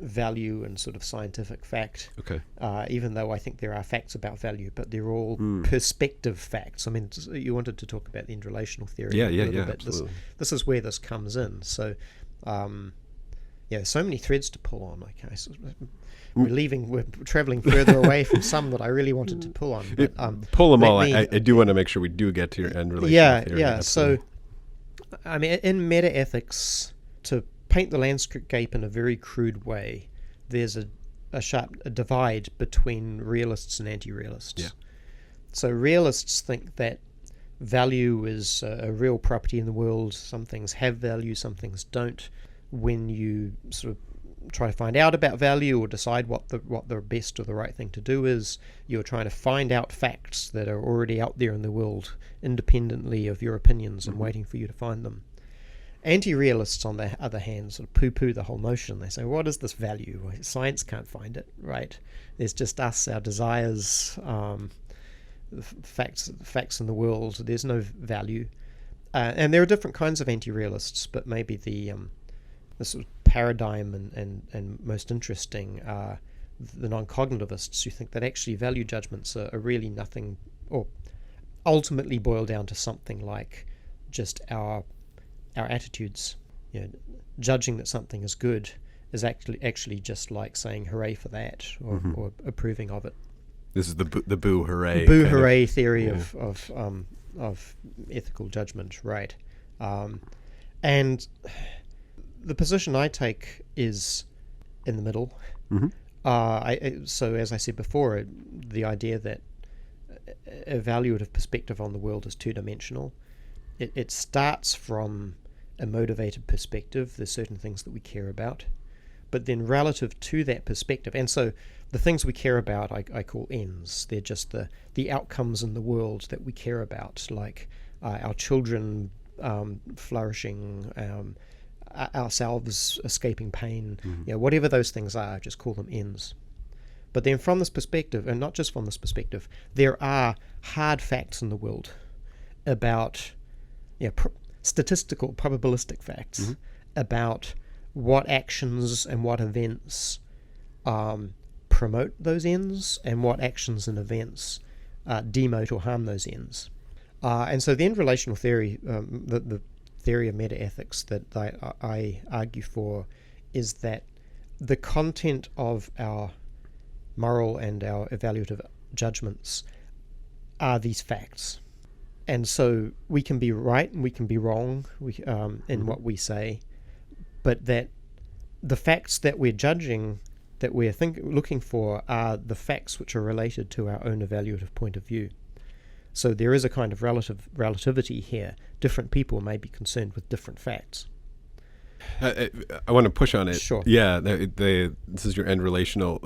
value and sort of scientific fact. Okay. Even though I think there are facts about value, but they're all perspective facts. I mean, you wanted to talk about the interrelational theory a little bit. This is where this comes in. So, so many threads to pull on. Okay, so we're traveling further away from some that I really wanted to pull on. But, pull them all. I do want to make sure we do get to your end relational theory. Yeah. So, I mean, in meta-ethics, to paint the landscape in a very crude way, there's a divide between realists and anti-realists. Yeah. So realists think that value is a real property in the world. Some things have value, some things don't. When you sort of try to find out about value or decide what the best or the right thing to do is, you're trying to find out facts that are already out there in the world independently of your opinions and waiting for you to find them. Anti-realists, on the other hand, sort of poo-poo the whole notion. They say, what is this value? Well, science can't find it, right? There's just us, our desires, facts in the world. There's no value. And there are different kinds of anti-realists, but maybe the sort of paradigm and most interesting are the non-cognitivists, who think that actually value judgments are really nothing, or ultimately boil down to something like just our attitudes. Judging that something is good is actually just like saying hooray for that, or approving of it. This is the boo hooray theory of ethical judgment, right? And the position I take is in the middle. So as I said before, the idea that evaluative perspective on the world is two-dimensional. It starts from a motivated perspective. There's certain things that we care about, but then relative to that perspective, and so the things we care about I call ends. They're just the outcomes in the world that we care about, like our children flourishing, ourselves escaping pain, whatever those things are, just call them ends. But then from this perspective, and not just from this perspective, there are hard facts in the world about statistical, probabilistic facts about what actions and what events promote those ends, and what actions and events demote or harm those ends. And so then relational theory, the theory of meta-ethics that I argue for, is that the content of our moral and our evaluative judgments are these facts. And so we can be right and we can be wrong in what we say, but that the facts that we're judging, that we're looking for, are the facts which are related to our own evaluative point of view. So there is a kind of relativity here. Different people may be concerned with different facts. I want to push on it. Sure. Yeah, this is your end relational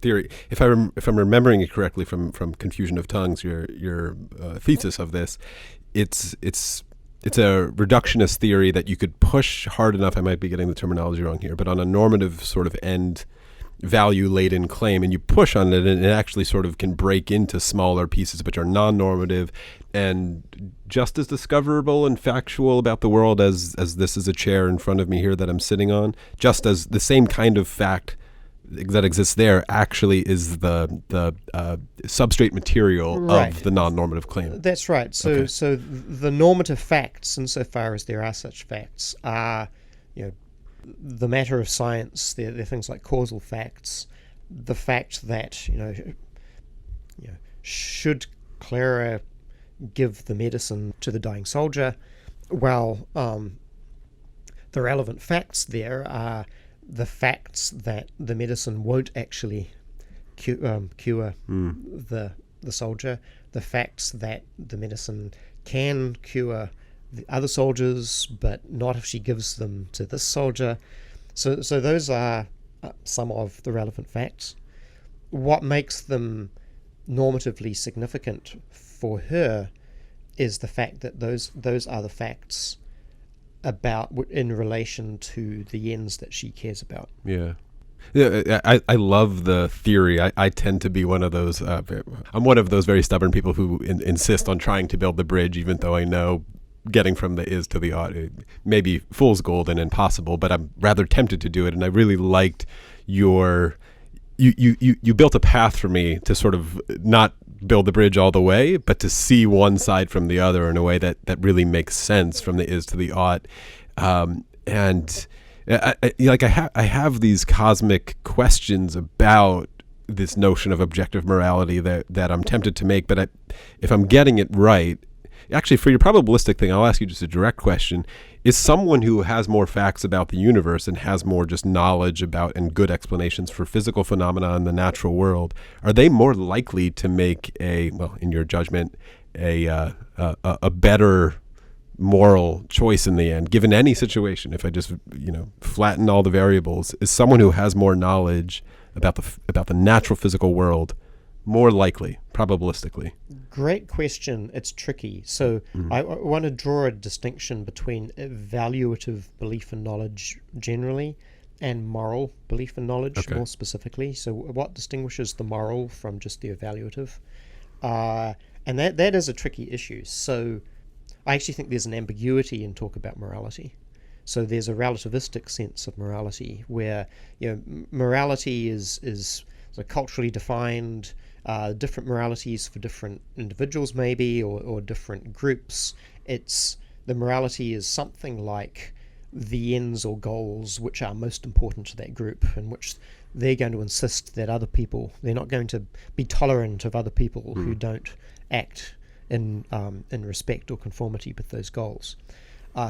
theory. If I'm remembering it correctly from Confusion of Tongues, your thesis of this, it's a reductionist theory that you could push hard enough. I might be getting the terminology wrong here, but on a normative sort of end value laden claim, and you push on it, and it actually sort of can break into smaller pieces which are non-normative and just as discoverable and factual about the world as this is a chair in front of me here that I'm sitting on, just as the same kind of fact that exists there actually is the substrate material right. of the non-normative claim. That's right. So Okay. so the normative facts, insofar as there are such facts, are, the matter of science. They're things like causal facts, the fact that should Clara give the medicine to the dying soldier? Well, the relevant facts there are the facts that the medicine won't actually cure the soldier, the facts that the medicine can cure the other soldiers, but not if she gives them to this soldier. So those are some of the relevant facts. What makes them normatively significant for her is the fact that those are the facts about in relation to the ends that she cares about. Yeah. Yeah, I love the theory. I tend to be one of those. I'm one of those very stubborn people who insist on trying to build the bridge, even though I know getting from the is to the ought may be fool's gold and impossible. But I'm rather tempted to do it, and I really liked your. You built a path for me to sort of not build the bridge all the way, but to see one side from the other in a way that really makes sense from the is to the ought, and. I have these cosmic questions about this notion of objective morality that I'm tempted to make, but if I'm getting it right, actually for your probabilistic thing, I'll ask you just a direct question. Is someone who has more facts about the universe and has more just knowledge about and good explanations for physical phenomena in the natural world, are they more likely to make in your judgment, a better moral choice in the end, given any situation? If I just flatten all the variables, is someone who has more knowledge about the natural physical world more likely, probabilistically? Great question. It's tricky. So I want to draw a distinction between evaluative belief and knowledge generally and moral belief and knowledge more specifically. So what distinguishes the moral from just the evaluative? And that is a tricky issue. So I actually think there's an ambiguity in talk about morality. So there's a relativistic sense of morality where morality is sort of culturally defined, different moralities for different individuals maybe, or different groups. The morality is something like the ends or goals which are most important to that group, in which they're going to insist that they're not going to be tolerant of other people who don't act in respect or conformity with those goals.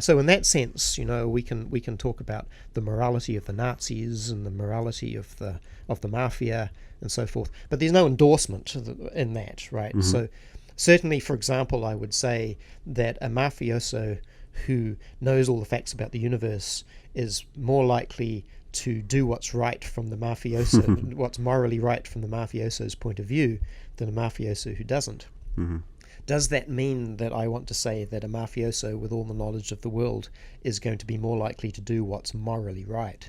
So in that sense, we can talk about the morality of the Nazis and the morality of the mafia and so forth. But there's no endorsement in that, right? Mm-hmm. So certainly, for example, I would say that a mafioso who knows all the facts about the universe is more likely to do what's right from the mafioso, what's morally right from the mafioso's point of view, than a mafioso who doesn't. Mm-hmm. Does that mean that I want to say that a mafioso with all the knowledge of the world is going to be more likely to do what's morally right?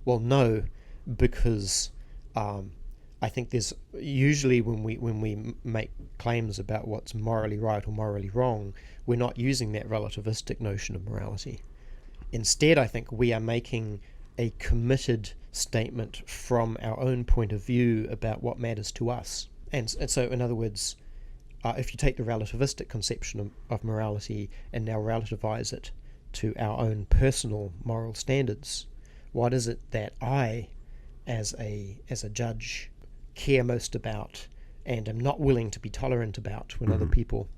Well, no, because I think there's usually when we make claims about what's morally right or morally wrong, we're not using that relativistic notion of morality. Instead, I think we are making a committed statement from our own point of view about what matters to us. And so, in other words, if you take the relativistic conception of morality and now relativize it to our own personal moral standards, what is it that I, as a judge, care most about and am not willing to be tolerant about when other people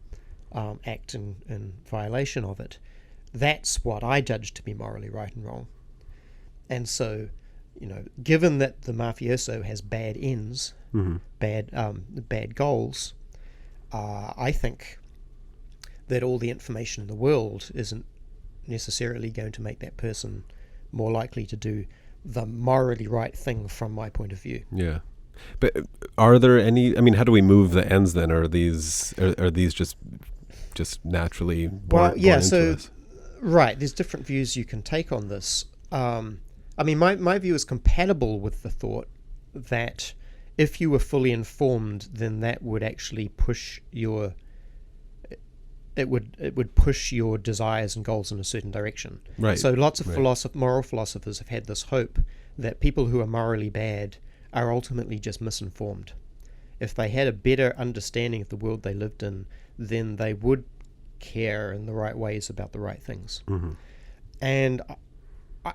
act in violation of it? That's what I judge to be morally right and wrong. And so, given that the mafioso has bad ends, bad goals, I think that all the information in the world isn't necessarily going to make that person more likely to do the morally right thing from my point of view. Yeah. But are there any, I mean, how do we move the ends then? Are these just naturally born into us? Right, there's different views you can take on this. I mean, my view is compatible with the thought that if you were fully informed, then that would actually push your it would push your desires and goals in a certain direction. Right. So lots of moral philosophers have had this hope that people who are morally bad are ultimately just misinformed. If they had a better understanding of the world they lived in, then they would care in the right ways about the right things. Mm-hmm. And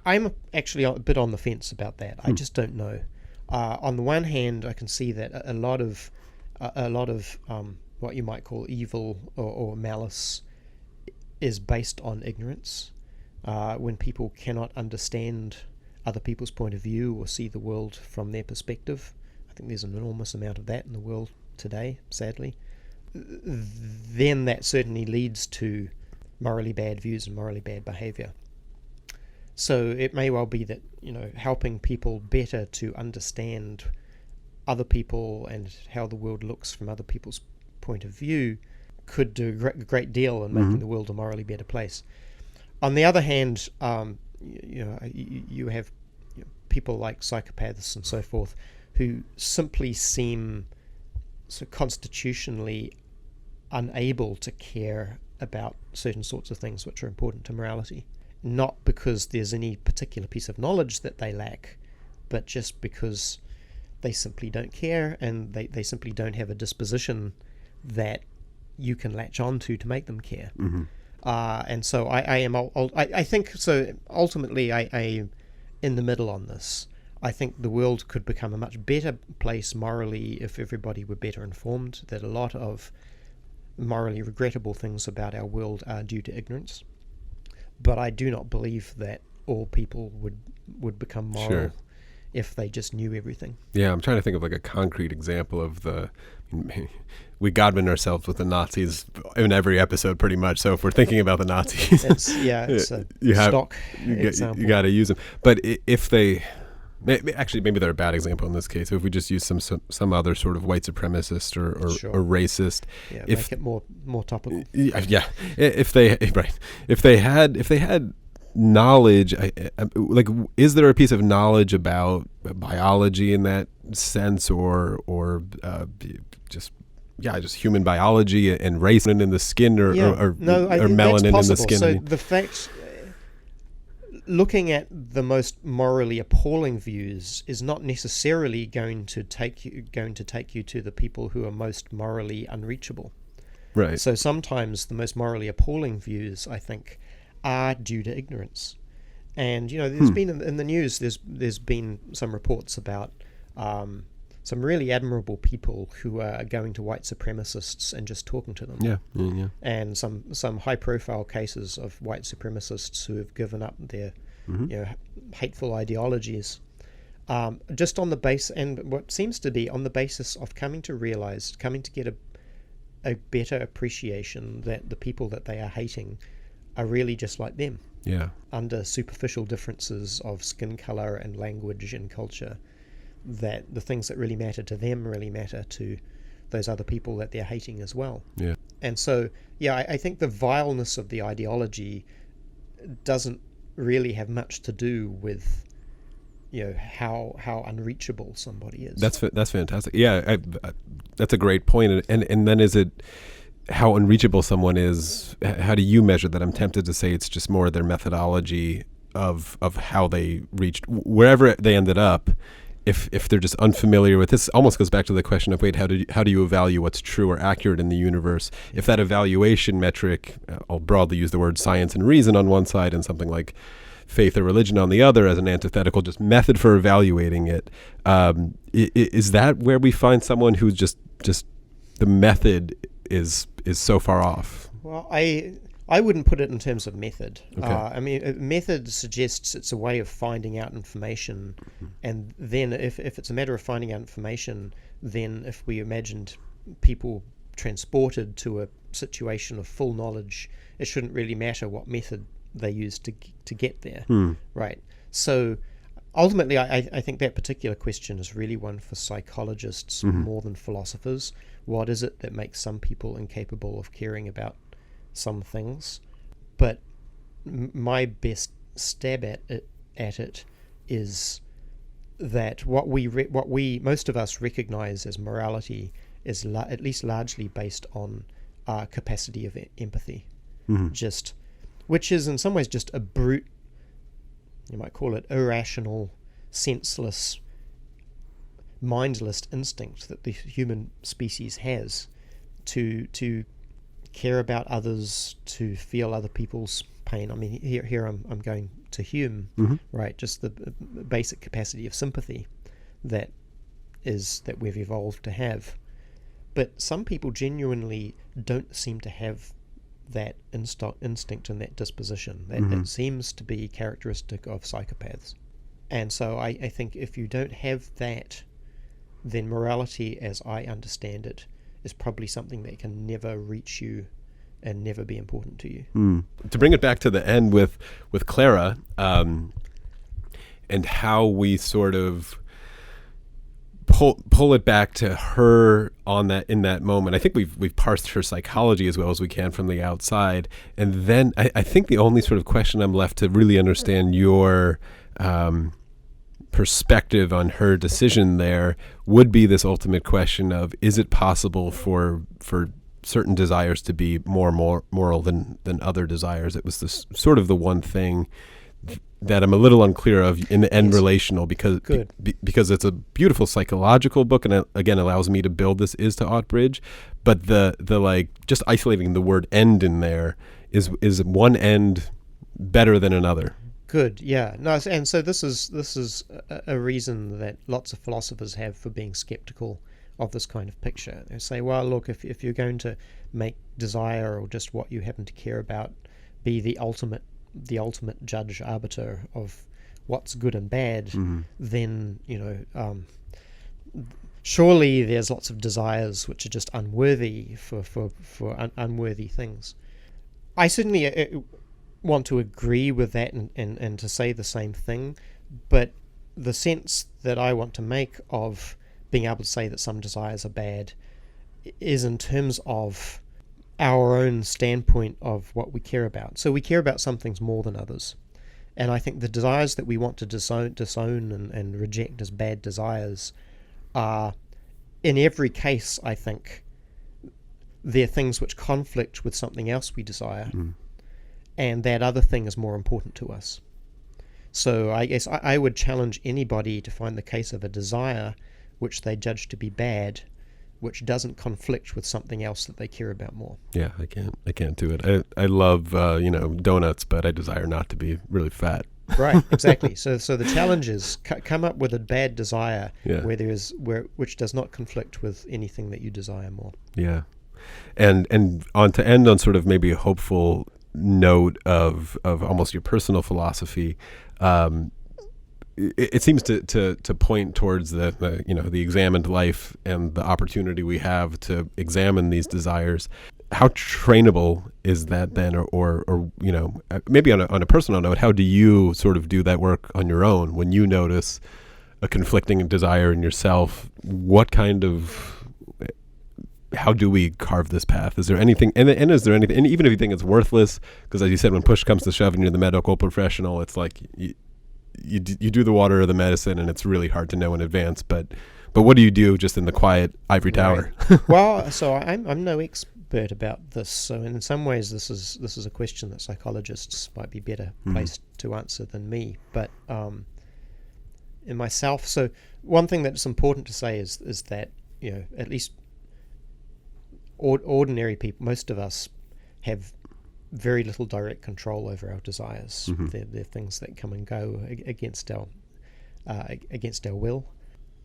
I'm actually a bit on the fence about that. I just don't know. On the one hand, I can see that a lot of what you might call evil or malice is based on ignorance. When people cannot understand other people's point of view or see the world from their perspective, I think there's an enormous amount of that in the world today, sadly. Then that certainly leads to morally bad views and morally bad behavior. So it may well be that, helping people better to understand other people and how the world looks from other people's point of view could do a great deal in making the world a morally better place. On the other hand, you have people like psychopaths and so forth who simply seem so constitutionally unable to care about certain sorts of things which are important to morality, not because there's any particular piece of knowledge that they lack, but just because they simply don't care, and they simply don't have a disposition that you can latch on to make them care. Mm-hmm. And so I think so. Ultimately, I am in the middle on this. I think the world could become a much better place morally if everybody were better informed, that a lot of morally regrettable things about our world are due to ignorance. But I do not believe that all people would become moral if they just knew everything. Yeah, I'm trying to think of like a concrete example of we Godwin ourselves with the Nazis in every episode pretty much. So if we're thinking about the Nazis, it's a stock example. You got to use them. But if they... Maybe they're a bad example in this case. If we just use some other sort of white supremacist or racist, make it more topical. Yeah, if they had knowledge, like, is there a piece of knowledge about biology in that sense, or just human biology and race in the skin, or melanin in the skin? So the fact. Looking at the most morally appalling views is not necessarily going to take you to the people who are most morally unreachable. Right. So sometimes the most morally appalling views, I think, are due to ignorance. And there's been in the news. There's been some reports about some really admirable people who are going to white supremacists and just talking to them. Yeah. And some high-profile cases of white supremacists who have given up their hateful ideologies, just on the base, and what seems to be on the basis of coming to get a better appreciation that the people that they are hating are really just like them. Yeah. Under superficial differences of skin color and language and culture, that the things that really matter to them really matter to those other people that they're hating as well. Yeah. And so, I think the vileness of the ideology doesn't really have much to do with how unreachable somebody is. That's fantastic. Yeah, that's a great point. And then is it how unreachable someone is? How do you measure that? I'm tempted to say it's just more their methodology of how they reached wherever they ended up. If they're just unfamiliar with this, almost goes back to the question of, how do you evaluate what's true or accurate in the universe? If that evaluation metric, I'll broadly use the word science and reason on one side and something like faith or religion on the other as an antithetical just method for evaluating it, is that where we find someone who's just the method is so far off? Well, I wouldn't put it in terms of method. Okay. Method suggests it's a way of finding out information, and then if it's a matter of finding out information, then if we imagined people transported to a situation of full knowledge, it shouldn't really matter what method they use to get there, right? So ultimately, I think that particular question is really one for psychologists more than philosophers. What is it that makes some people incapable of caring about some things? But my best stab at it is that what we most of us recognize as morality is at least largely based on our capacity of empathy, which is in some ways just a brute, you might call it irrational, senseless, mindless instinct that the human species has to care about others, to feel other people's pain. I mean, here I'm going to Hume, right? Just the basic capacity of sympathy that we've evolved to have. But some people genuinely don't seem to have that instinct and that disposition. That seems to be characteristic of psychopaths. And so I think if you don't have that, then morality, as I understand it, is probably something that can never reach you and never be important to you. To bring it back to the end with Clara, and how we sort of pull it back to her in that moment. I think we've parsed her psychology as well as we can from the outside, and then I think the only sort of question I'm left to really understand your perspective on her decision there would be this ultimate question of, is it possible for certain desires to be more moral than other desires? It was this sort of the one thing that I'm a little unclear of in the end relational, because because it's a beautiful psychological book, and it, again, allows me to build this is to Oughtbridge, but the like just isolating the word end in there is one end better than another. Good, yeah. No, and so this is a reason that lots of philosophers have for being skeptical of this kind of picture. They say, well, look, if you're going to make desire or just what you happen to care about be the ultimate judge arbiter of what's good and bad, then surely there's lots of desires which are just unworthy for unworthy things. I certainly want to agree with that and to say the same thing, but the sense that I want to make of being able to say that some desires are bad is in terms of our own standpoint of what we care about. So we care about some things more than others. And I think the desires that we want to disown and reject as bad desires are, in every case, I think, they're things which conflict with something else we desire. And that other thing is more important to us. So I guess I would challenge anybody to find the case of a desire which they judge to be bad, which doesn't conflict with something else that they care about more. Yeah, I can't do it. I love donuts, but I desire not to be really fat. Right, exactly. So the challenge is come up with a bad desire which does not conflict with anything that you desire more. Yeah, and to end on sort of maybe a hopeful note of almost your personal philosophy. It seems to point towards the examined life and the opportunity we have to examine these desires. How trainable is that then, or maybe on a personal note, how do you sort of do that work on your own when you notice a conflicting desire in yourself? How do we carve this path? Is there anything, and is there anything, and even if you think it's worthless, because as you said, when push comes to shove and you're the medical professional, it's like you do the water or the medicine, and it's really hard to know in advance. But what do you do just in the quiet ivory tower? Right. Well, so I'm no expert about this. So in some ways, this is a question that psychologists might be better placed to answer than me. But in myself, so one thing that's important to say is that at least ordinary people, most of us, have very little direct control over our desires. They're things that come and go against our will.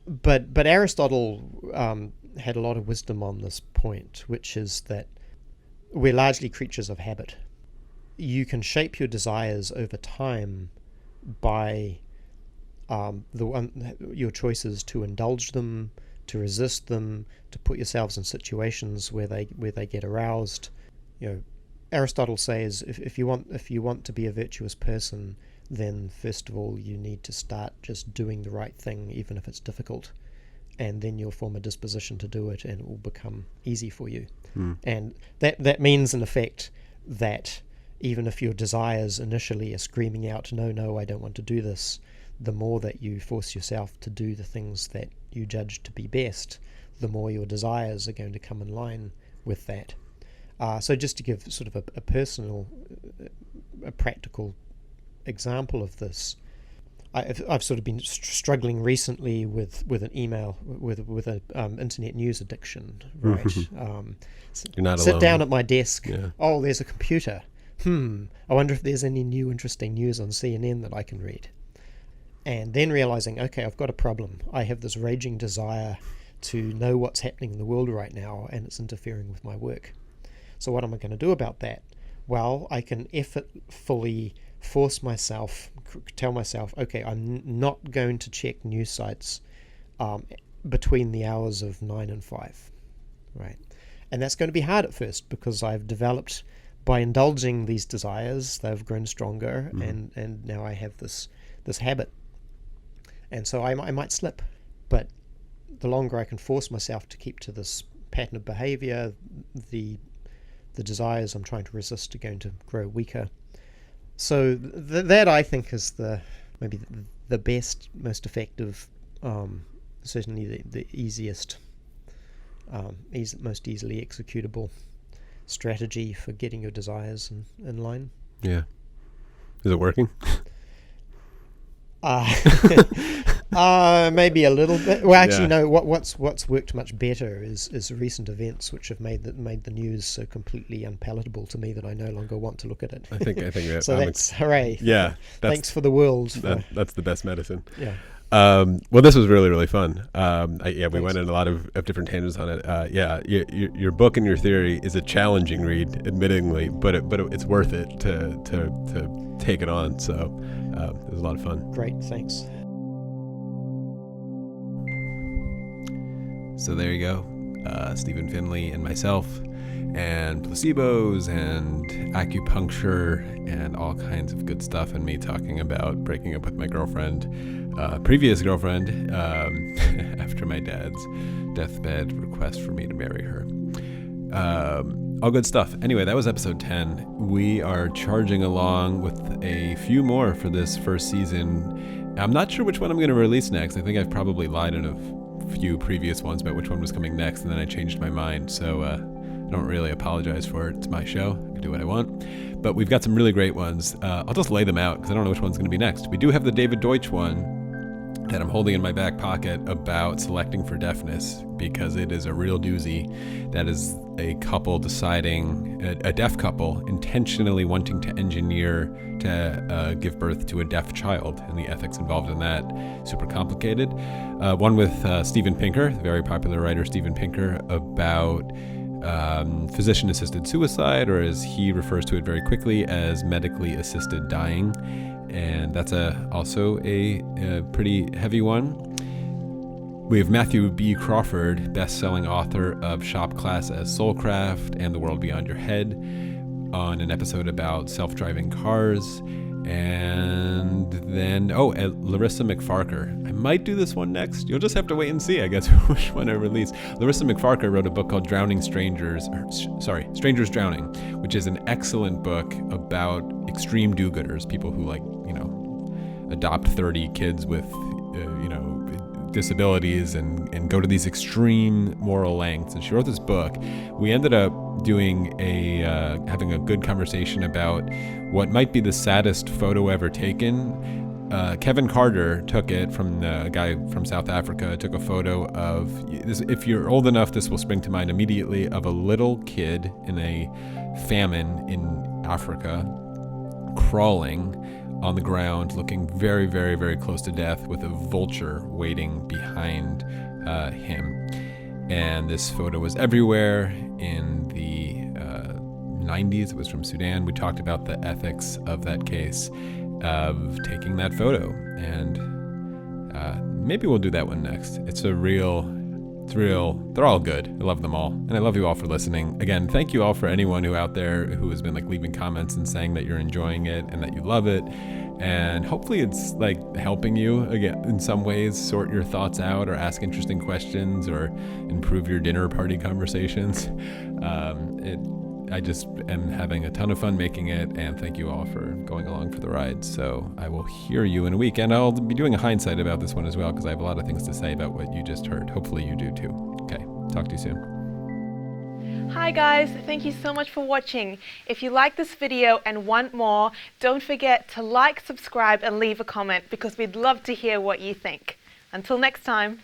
But Aristotle had a lot of wisdom on this point, which is that we're largely creatures of habit. You can shape your desires over time by your choices to indulge them, to resist them, to put yourselves in situations where they get aroused. Aristotle says if you want to be a virtuous person, then first of all you need to start just doing the right thing, even if it's difficult, and then you'll form a disposition to do it, and it will become easy for you. And that means in effect that even if your desires initially are screaming out, no, I don't want to do this, the more that you force yourself to do the things that you judge to be best, the more your desires are going to come in line with that. So just to give sort of a personal, a practical example of this, I've sort of been struggling recently with an email, with an internet news addiction, right? You're not sit alone. down at my desk. Yeah. Oh, there's a computer. I wonder if there's any new interesting news on CNN that I can read. And then realizing, okay, I've got a problem. I have this raging desire to know what's happening in the world right now, and it's interfering with my work. So what am I going to do about that? Well, I can effortfully force myself, tell myself, okay, I'm not going to check news sites between the hours of 9 and 5, right? And that's going to be hard at first, because I've developed, by indulging these desires, they've grown stronger, and now I have this habit. And so I might slip, but the longer I can force myself to keep to this pattern of behavior, the desires I'm trying to resist are going to grow weaker. So that I think is maybe the best, most effective, certainly the easiest, most easily executable strategy for getting your desires in line. Yeah. Is it working? Maybe a little bit. Well, actually, Yeah. no. What's worked much better is recent events which have made the news so completely unpalatable to me that I no longer want to look at it. I think that. So that's hooray. Yeah. Thanks for the world. That's the best medicine. Yeah. Well, this was really, really fun. We Thanks. went in a lot of different tangents on it. Your book and your theory is a challenging read, admittingly, but it's worth it to take it on. So it was a lot of fun. Great. Thanks. So there you go. Stephen Finley and myself, and placebos and acupuncture and all kinds of good stuff, and me talking about breaking up with my previous girlfriend, after my dad's deathbed request for me to marry her. All good stuff. Anyway, that was episode 10. We are charging along with a few more for this first season. I'm not sure which one I'm going to release next. I think I've probably lied in a few previous ones about which one was coming next, and then I changed my mind. So I don't really apologize for it. It's my show. I can do what I want. But we've got some really great ones. I'll just lay them out because I don't know which one's going to be next. We do have the David Deutsch one that I'm holding in my back pocket about selecting for deafness, because it is a real doozy. That is a couple deciding, a deaf couple intentionally wanting to engineer to give birth to a deaf child, and the ethics involved in that, super complicated. One with Steven Pinker, the very popular writer Steven Pinker, about physician-assisted suicide, or as he refers to it very quickly, as medically assisted dying. And that's also a pretty heavy one. We have Matthew B. Crawford, best-selling author of Shop Class as Soulcraft and The World Beyond Your Head, on an episode about self-driving cars. And then, Larissa McFarker. I might do this one next. You'll just have to wait and see, I guess, which one I release. Larissa McFarker wrote a book called Strangers Drowning, which is an excellent book about extreme do-gooders, people who adopt 30 kids with, disabilities and go to these extreme moral lengths. And she wrote this book. We ended up doing having a good conversation about what might be the saddest photo ever taken. Kevin Carter took it from the guy from South Africa, took a photo of, if you're old enough, this will spring to mind immediately, of a little kid in a famine in Africa, crawling on the ground, looking very, very, very close to death, with a vulture waiting behind him. And this photo was everywhere in the 90s. It was from Sudan. We talked about the ethics of that case, of taking that photo. And maybe we'll do that one next. It's a real It's real. They're all good. I love them all. And I love you all for listening. Again, thank you all for anyone who out there who has been like leaving comments and saying that you're enjoying it and that you love it. And hopefully it's like helping you again in some ways sort your thoughts out or ask interesting questions or improve your dinner party conversations. I just am having a ton of fun making it, and thank you all for going along for the ride. So I will hear you in a week, and I'll be doing a hindsight about this one as well, because I have a lot of things to say about what you just heard. Hopefully you do too. Okay, talk to you soon. Hi guys, thank you so much for watching. If you like this video and want more, don't forget to like, subscribe and leave a comment, because we'd love to hear what you think. Until next time.